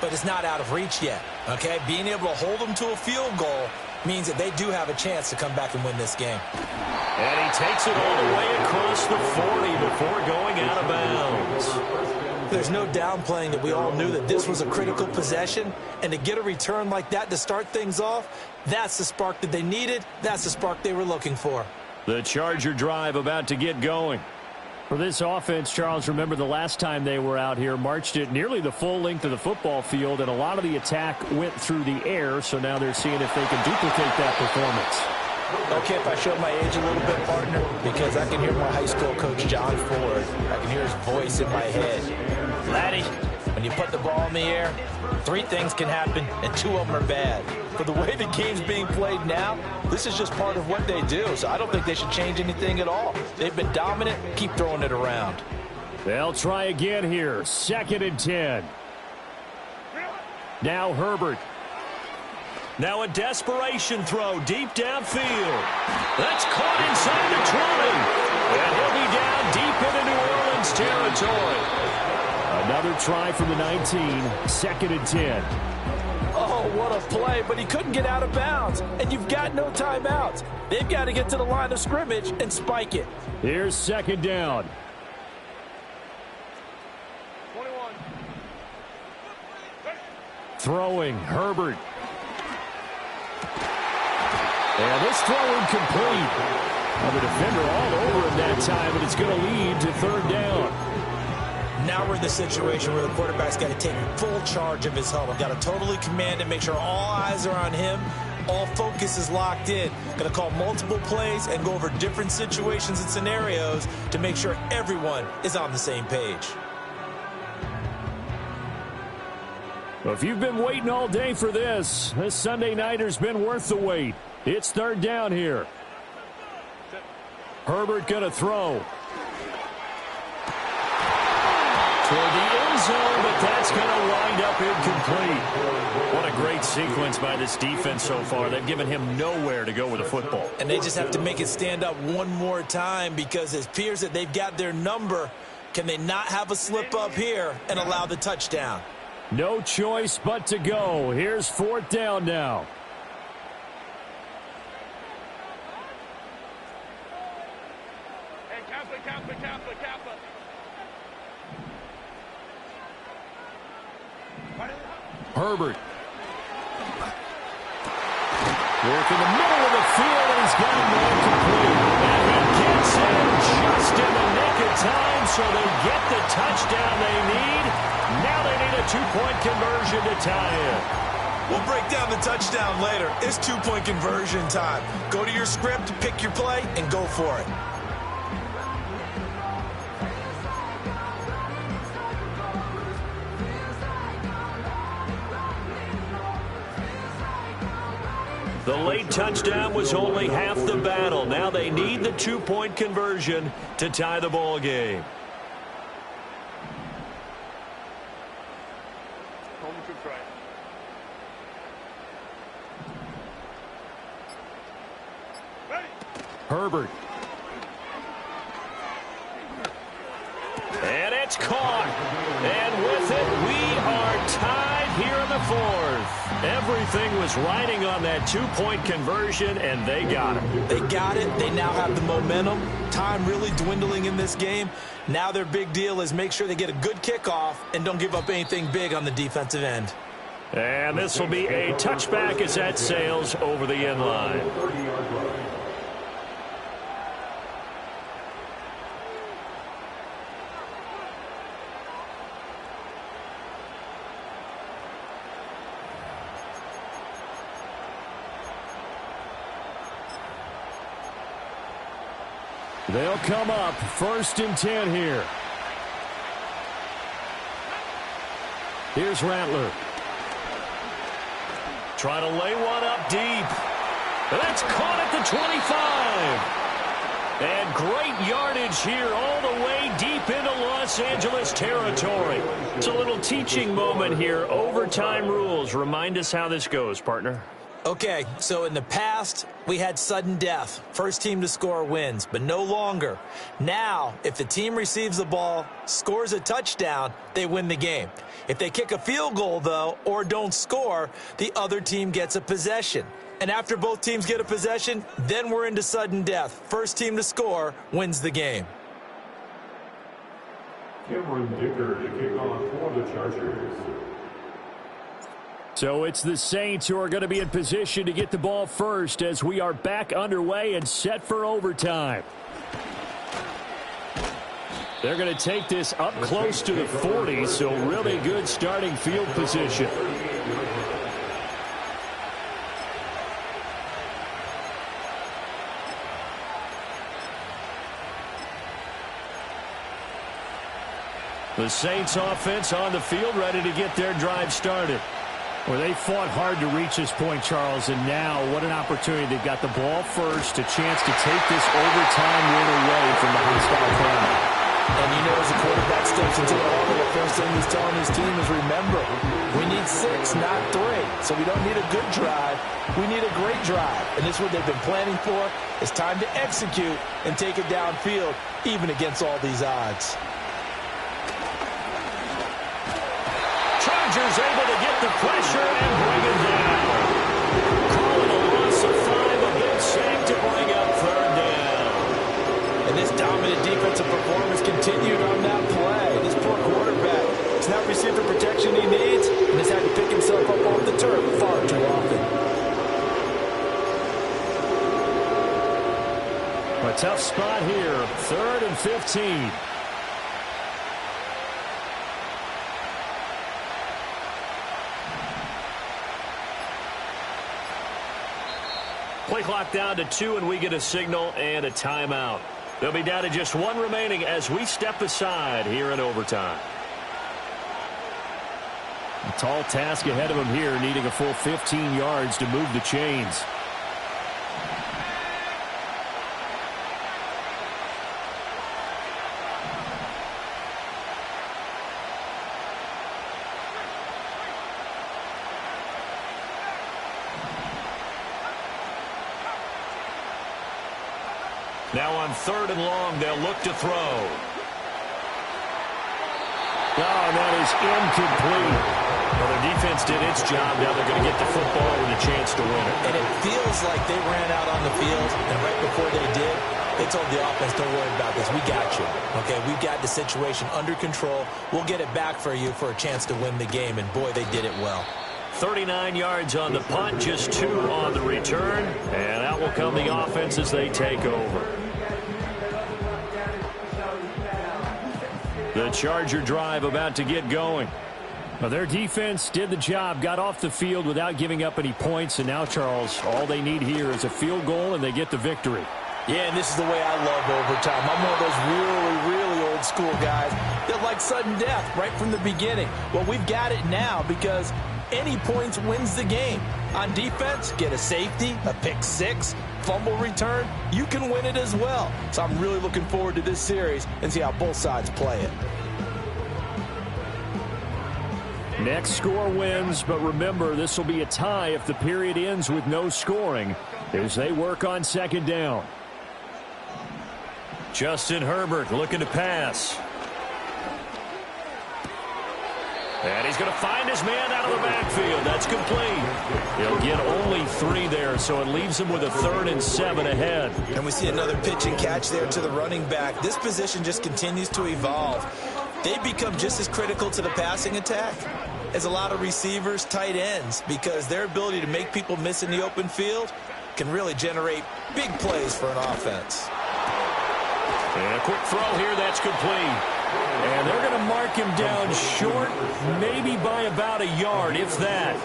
but it's not out of reach yet, okay? Being able to hold them to a field goal means that they do have a chance to come back and win this game. And he takes it all the way across the 40 before going out of bounds. There's no downplaying that we all knew that this was a critical possession, and to get a return like that to start things off, that's the spark that they needed. That's the spark they were looking for. The Charger drive about to get going. For this offense, Charles, remember the last time they were out here, marched it nearly the full length of the football field, and a lot of the attack went through the air, so now they're seeing if they can duplicate that performance. Okay, if I show my age a little bit, partner, because I can hear my high school coach, John Ford. I can hear his voice in my head. Laddie, when you put the ball in the air, 3 things can happen, and 2 of them are bad. But the way the game's being played now, this is just part of what they do, so I don't think they should change anything at all. They've been dominant. Keep throwing it around. They'll try again here. 2nd and 10. Now Herbert. Now a desperation throw deep downfield. That's caught inside the 20. And he'll be down deep into New Orleans territory. Another try from the 19. 2nd and 10. Oh, what a play, but he couldn't get out of bounds. And you've got no timeouts. They've got to get to the line of scrimmage and spike it. Here's 2nd down. 21. Throwing, Herbert. And this throw incomplete. Now the defender all over him that time, but it's going to lead to 3rd down. Now we're in the situation where the quarterback's got to take full charge of his huddle. Got to totally command and make sure all eyes are on him. All focus is locked in. Going to call multiple plays and go over different situations and scenarios to make sure everyone is on the same page. Well, if you've been waiting all day for this Sunday nighter's been worth the wait. It's 3rd down here. toward the end zone, but that's going to wind up incomplete. What a great sequence by this defense so far. They've given him nowhere to go with the football. And they just have to make it stand up one more time because it appears that they've got their number. Can they not have a slip up here and allow the touchdown? No choice but to go. Here's 4th down now. Herbert. Work in the middle of the field, and he's got a man complete. And he gets in just in the nick of time, so they get the touchdown they need. Now they need a 2-point conversion to tie it. We'll break down the touchdown later. It's 2-point conversion time. Go to your script, pick your play, and go for it. The late touchdown was only half the battle. Now they need the 2-point conversion to tie the ball game. Herbert. And it's caught. And with it, we are tied here in the 4th. Everything was riding on that 2-point conversion, and they got it. They got it. They now have the momentum. Time really dwindling in this game. Now their big deal is make sure they get a good kickoff and don't give up anything big on the defensive end. And this will be a touchback as that sails over the end line. They'll come up 1st and 10 here. Here's Rattler. Trying to lay one up deep. That's caught at the 25. And great yardage here all the way deep into Los Angeles territory. It's a little teaching moment here. Overtime rules. Remind us how this goes, partner. Okay, so in the past, we had sudden death. First team to score wins, but no longer. Now, if the team receives the ball, scores a touchdown, they win the game. If they kick a field goal, though, or don't score, the other team gets a possession. And after both teams get a possession, then we're into sudden death. First team to score wins the game. Cameron Dicker to kick off for the Chargers. So it's the Saints who are going to be in position to get the ball first as we are back underway and set for overtime. They're going to take this up close to the 40, so really good starting field position. The Saints offense on the field ready to get their drive started. Well, they fought hard to reach this point, Charles, and now what an opportunity. They've got the ball first, a chance to take this overtime win away from the hostile crowd. And you know, as the quarterback steps into the huddle, the first thing he's telling his team is, remember, we need 6, not 3. So we don't need a good drive. We need a great drive. And this is what they've been planning for. It's time to execute and take it downfield, even against all these odds. Chargers able to get the pressure and bring it down. Calling a loss of 5, a good sack to bring up 3rd down. And this dominant defensive performance continued on that play. This poor quarterback has not received the protection he needs and has had to pick himself up off the turf far too often. A tough spot here, 3rd and 15. Play clock down to 2, and we get a signal and a timeout. They'll be down to just 1 remaining as we step aside here in overtime. A tall task ahead of him here, needing a full 15 yards to move the chains. Now on 3rd and long, they'll look to throw. Oh, that is incomplete. Well, their defense did its job. Now they're going to get the football with a chance to win it. And it feels like they ran out on the field, and right before they did, they told the offense, don't worry about this. We got you. Okay, we've got the situation under control. We'll get it back for you for a chance to win the game, and boy, they did it well. 39 yards on the punt, just 2 on the return. And out will come the offense as they take over. The Charger drive about to get going. Well, their defense did the job, got off the field without giving up any points. And now, Charles, all they need here is a field goal, and they get the victory. Yeah, and this is the way I love overtime. I'm one of those really, really old school guys that like sudden death right from the beginning. Well, we've got it now because any points wins the game. On defense, get a safety, a pick six, fumble return, you can win it as well. So I'm really looking forward to this series and see how both sides play it. Next score wins, but remember, this will be a tie if the period ends with no scoring as they work on 2nd down. Justin Herbert looking to pass. And he's going to find his man out of the backfield. That's complete. He'll get only 3 there, so it leaves him with a 3rd and 7 ahead. And we see another pitch and catch there to the running back. This position just continues to evolve. They become just as critical to the passing attack as a lot of receivers, tight ends, because their ability to make people miss in the open field can really generate big plays for an offense. And a quick throw here, that's complete. And they're going to mark him down short, maybe by about a yard, if that.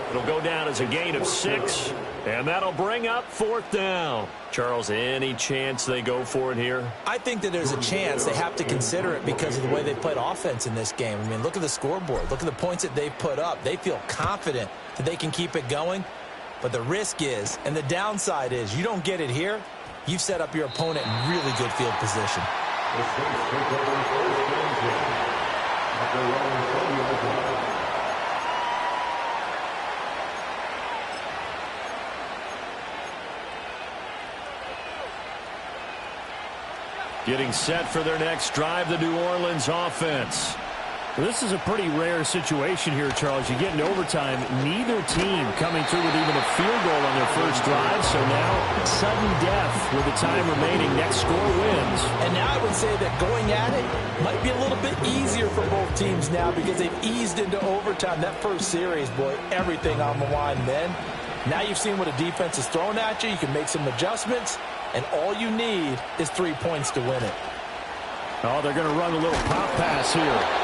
It'll go down as a gain of 6, and that'll bring up 4th down. Charles, any chance they go for it here? I think that there's a chance. They have to consider it because of the way they played offense in this game. I mean, look at the scoreboard. Look at the points that they've put up. They feel confident that they can keep it going. But the risk is, and the downside is, you don't get it here, you've set up your opponent in really good field position. The Saints take over 1st and 10 at their own 20-yard line. Getting set for their next drive, the New Orleans offense. Well, this is a pretty rare situation here, Charles. You get into overtime, neither team coming through with even a field goal on their first drive. So now, sudden death with the time remaining. Next score wins. And now I would say that going at it might be a little bit easier for both teams now because they've eased into overtime. That first series, boy, everything on the line then. Now you've seen what a defense is throwing at you. You can make some adjustments, and all you need is 3 points to win it. Oh, they're going to run a little pop pass here.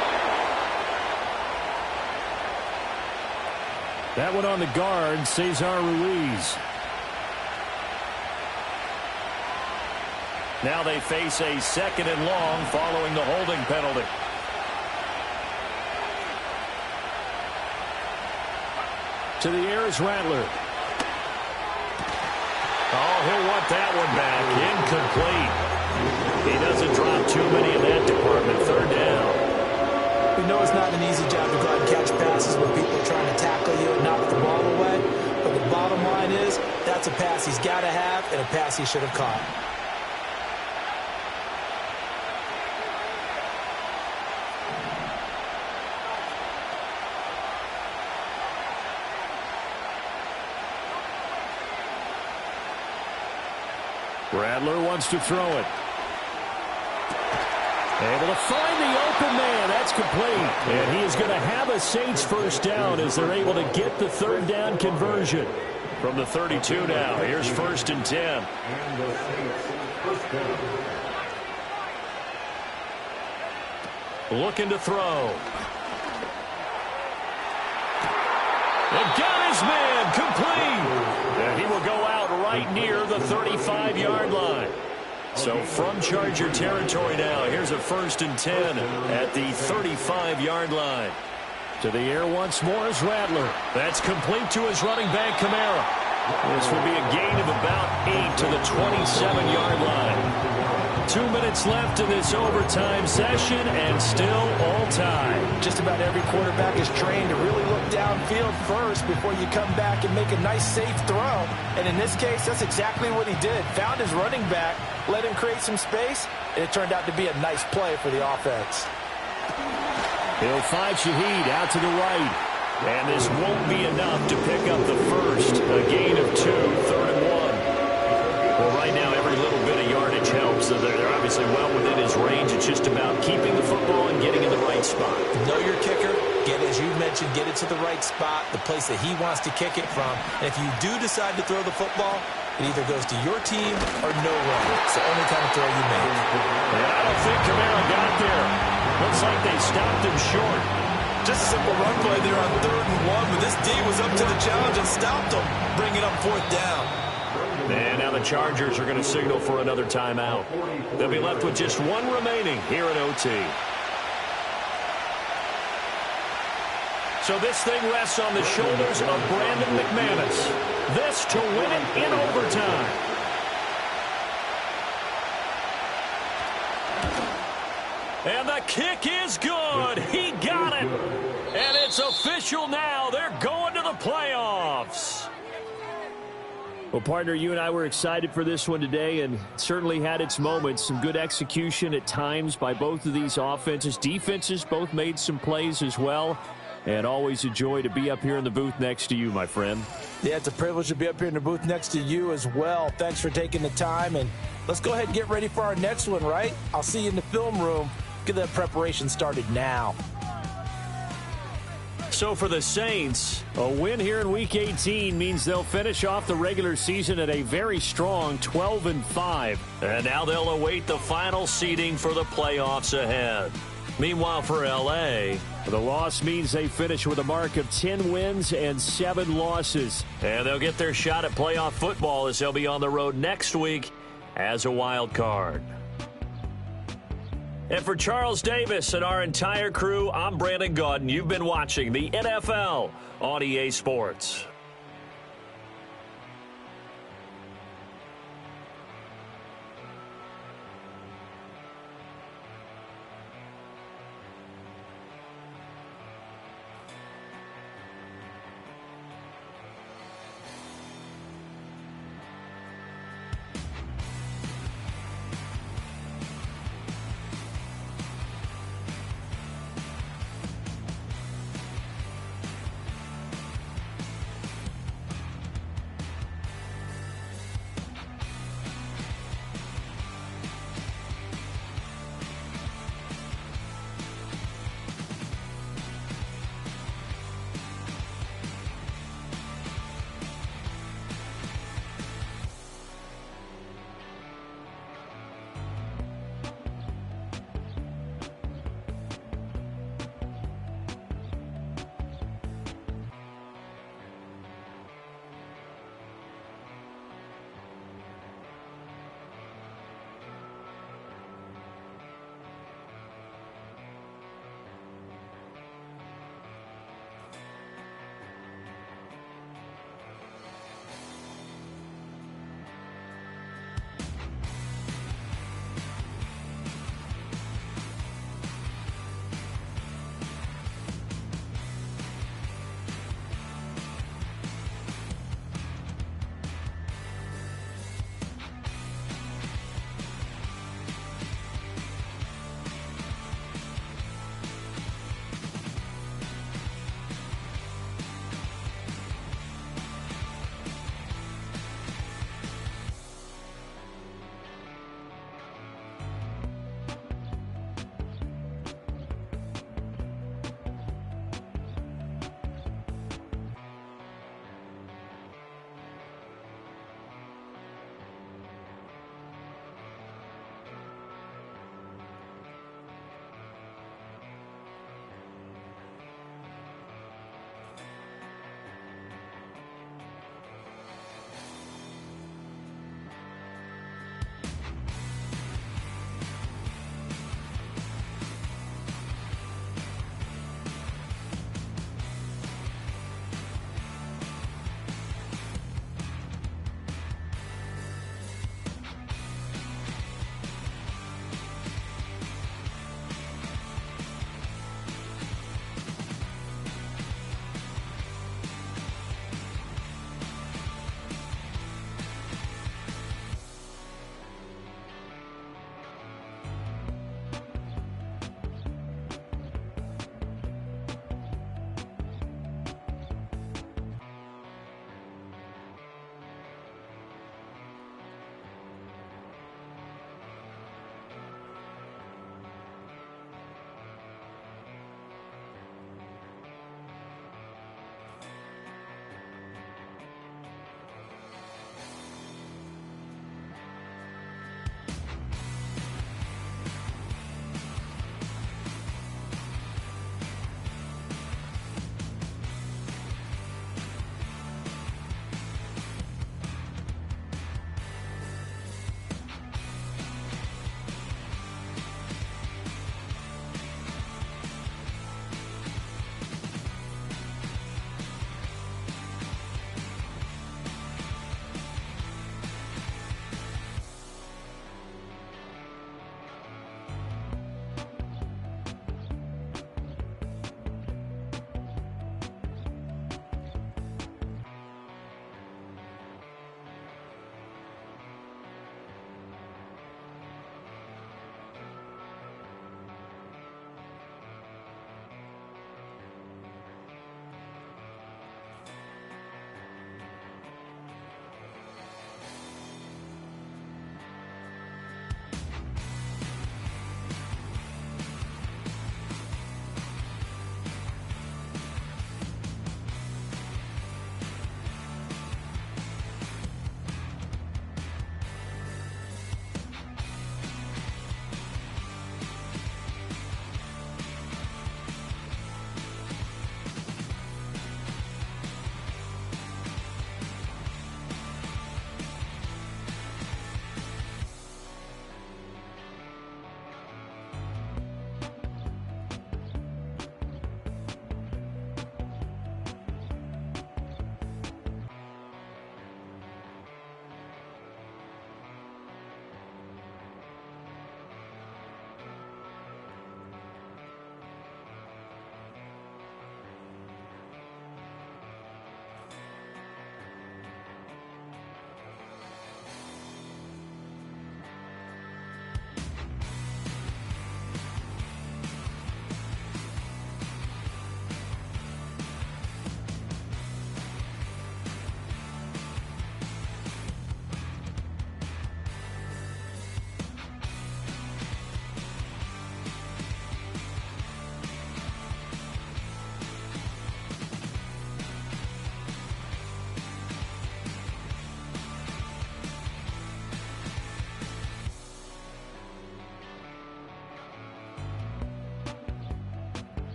That one on the guard, Cesar Ruiz. Now they face a 2nd and long following the holding penalty. To the air is Rattler. Oh, he'll want that one back. Incomplete. He doesn't drop too many in that department. 3rd down. We know it's not an easy job to go out and catch passes when people are trying to tackle you and knock the ball away. But the bottom line is, that's a pass he's got to have and a pass he should have caught. Rattler wants to throw it. Able to find the open man. That's complete. And he is going to have a Saints first down as they're able to get the 3rd down conversion. From the 32 now, here's 1st and 10. And the Saints first down. Looking to throw. And got his man complete. And he will go out right near the 35-yard line. So from Charger territory now, here's a 1st and 10 at the 35-yard line. To the air once more is Rattler. That's complete to his running back, Kamara. This will be a gain of about 8 to the 27-yard line. 2 minutes left in this overtime session, and still all time. Just about every quarterback is trained to really look downfield first before you come back and make a nice, safe throw. And in this case, that's exactly what he did. Found his running back, let him create some space, and it turned out to be a nice play for the offense. He'll find Shaheed out to the right. And this won't be enough to pick up the first. A gain of 2, 3rd and 1. Well, right now, every little bit of yardage helps. So they're obviously well within his range. It's just about keeping the football and getting in the right spot. Know your kicker. Get, as you mentioned, get it to the right spot, the place that he wants to kick it from. And if you do decide to throw the football, it either goes to your team or no one. It's the only kind of throw you make. And I don't think Kamara got there. Looks like they stopped him short. Just a simple run play there on 3rd and 1, but this D was up to the challenge and stopped him, bringing up 4th down. And now the Chargers are going to signal for another timeout. They'll be left with just 1 remaining here at OT. So this thing rests on the shoulders of Brandon McManus. This to win it in overtime. And the kick is good. He got it. And it's official now. They're going to the playoffs. Well, partner, you and I were excited for this one today, and certainly had its moments. Some good execution at times by both of these offenses. Defenses both made some plays as well. And always a joy to be up here in the booth next to you, my friend. Yeah, it's a privilege to be up here in the booth next to you as well. Thanks for taking the time, and let's go ahead and get ready for our next one, right? I'll see you in the film room. Get that preparation started now. So for the Saints, a win here in Week 18 means they'll finish off the regular season at a very strong 12-5. And now they'll await the final seeding for the playoffs ahead. Meanwhile, for L.A., the loss means they finish with a mark of 10 wins and 7 losses. And they'll get their shot at playoff football as they'll be on the road next week as a wild card. And for Charles Davis and our entire crew, I'm Brandon Gaudin. You've been watching the NFL on EA Sports.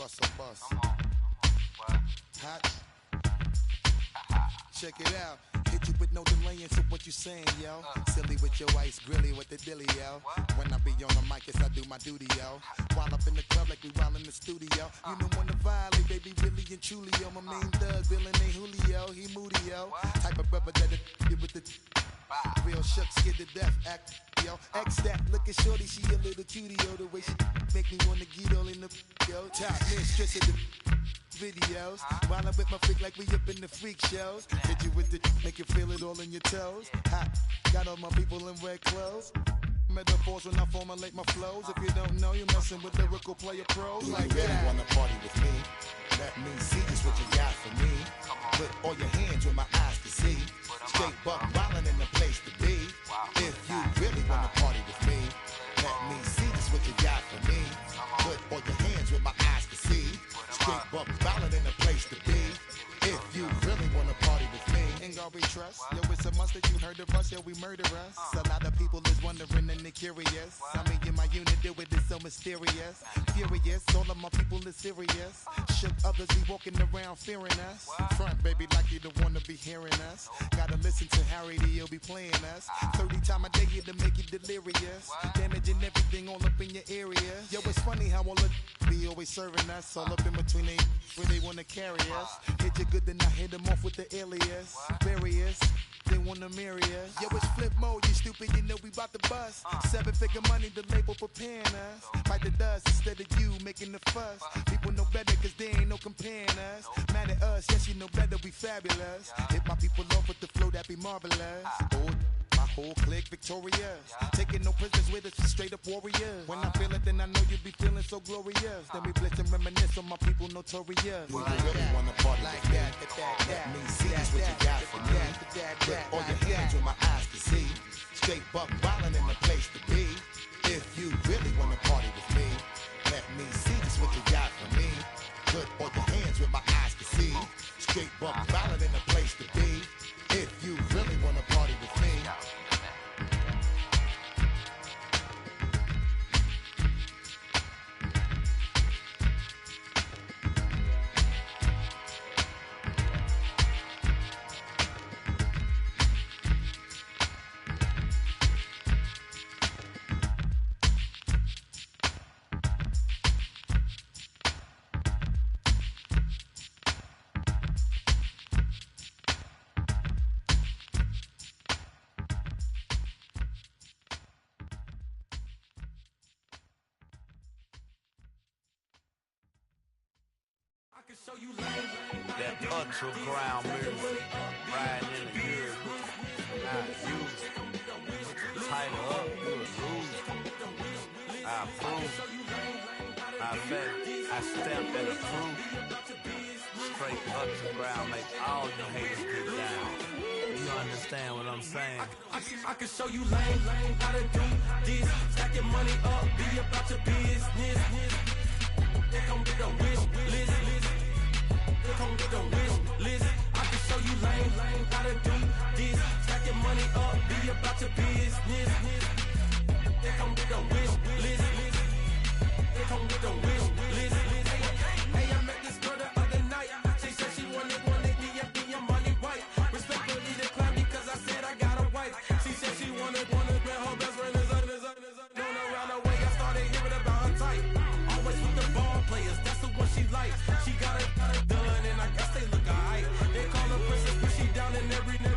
hustle bus. Hot. Check it out. Hit you with no delaying, so what you saying, yo? Silly with your ice, grilly with the dilly, yo. When I be on the mic, yes, I do my duty, yo. While up in the club like we while in the studio. You know when to violate, baby, really and truly, yo. My main thug, villain ain't Julio, he moody, yo. Type of brother that'll get with the real shook, scared to death, act, yo. X that, look at shorty, she a little cutie, yo. The way she make me wanna get all in the, yo. Top mistress of the videos. While I'm with my freak like we up in the freak shows. Hit you with the, make you feel it all in your toes. Hot, got all my people in red clothes. Metaphors when I formulate my flows. If you don't know, you're messing with lyrical player pros. Like that. You really wanna party with me? Let me see just what you got for me. Put all your hands where my eyes can see. Straight buck wildin' in the place to be. If you really wanna party with me, let me see just what you got for me. Put all your hands where my eyes can see. Straight buck wildin' in the place to be. If you really wanna party with me, ain't gonna be trust. Yo, it's a must that you heard of us, yo, we murder us. A lot of people is wondering and they curious. I mean, in my unit, do it is so mysterious. Furious, all of my people is serious. Shook others be walking around fearing us. Front, baby, like you don't wanna be hearing us. Gotta listen to Harry, he'll be playing us. 30 times a day to make you delirious. Damaging everything all up in your area. Yo, it's funny how all the be always serving us. All up in between they where they wanna carry us. Hit you good, then I hit them off with the alias. Various, they wanna marry us. Yo, it's flip mode, you stupid, you know we bout to bust. 7-figure money, the label preparing us. Fight the dust instead of you making the fuss. People know better cause they ain't no comparing us. Mad at us, yes you know better, we fabulous. Hit my people off with the flow, that be marvelous. Oh, my whole clique victorious. Taking no prisoners with us, straight up warriors. When I feel it, then I know you be feeling so glorious. Then we blitz and reminisce on my people notorious. Well, you really wanna party like that? Let me see just what you got for me. Put all your hands where my eyes can see. Straight buck wildin' in the place to be. If you really wanna party with me, let me see just what you got for me. Put all your hands where my eyes can see. Straight buck wildin' in the place to be. If you really wanna party with me. That underground music, riding in the years, I use tighten up, you lose. I approve, I bet, I stamp and approve. Straight underground, make all you haters get down. You understand what I'm saying? I can show you lame, how to do this. Stack your money up, be about your business. They come with a wish list. Come with a wish list. I can show you lame, how to do this. Stack your money up, be about your business. They come with a wish list. They come with a wish list. Hey, I met this girl the other night. She said she wanted me your money white. Respectfully declined because I said I got a wife. She said she wanted when her best friend is known around the way. I started hearing about her type. Always with the ball players, that's the one she likes. She got it done, and I guess they look alright. They call her princess, but she down in every. In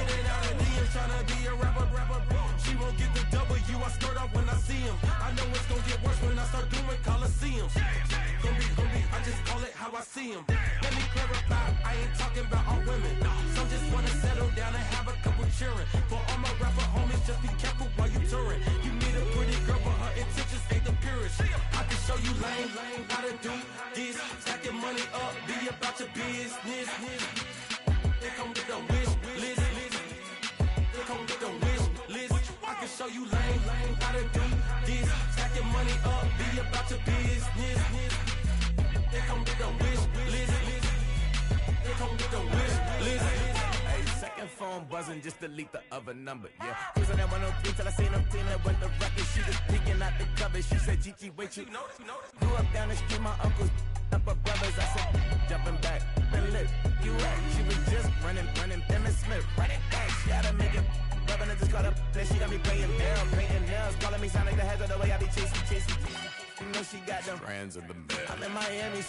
and out of DMs, tryna be a rapper. She won't get the W, I skirt off when I see him. I know it's gonna get worse when I start doing Coliseums. Gonna be, I just call it how I see him. Let me clarify, I ain't talking about all women. Some just wanna settle down and have a couple cheering. For all my rapper homies, just be careful while you touring. You meet a pretty girl, but her intentions ain't the purest. I can show you lame, how to do this. Stack your money up, be about your business. They come with a wish list. They come with a wish list. I can show you lame, how to do this. Stack your money up, be about your business. They come with a wish list. They come with a wish list. Hey, second phone buzzing, just delete the other number, yeah. Cruising at 103 till I seen them 10 that went the record. She was peeking out the cover. She said, Chichi, wait, you know. Grew up down the street, my uncles, up her brothers. I said, jumping back, been lit. You at? She was just running, Emmitt Smith, running back. She had to make it. Rubbing it, just caught up. Then she got me playing down, painting nails. Calling me sound like the head of the way I be chasing. You know she got them. Brands in the middle. I'm in Miami, so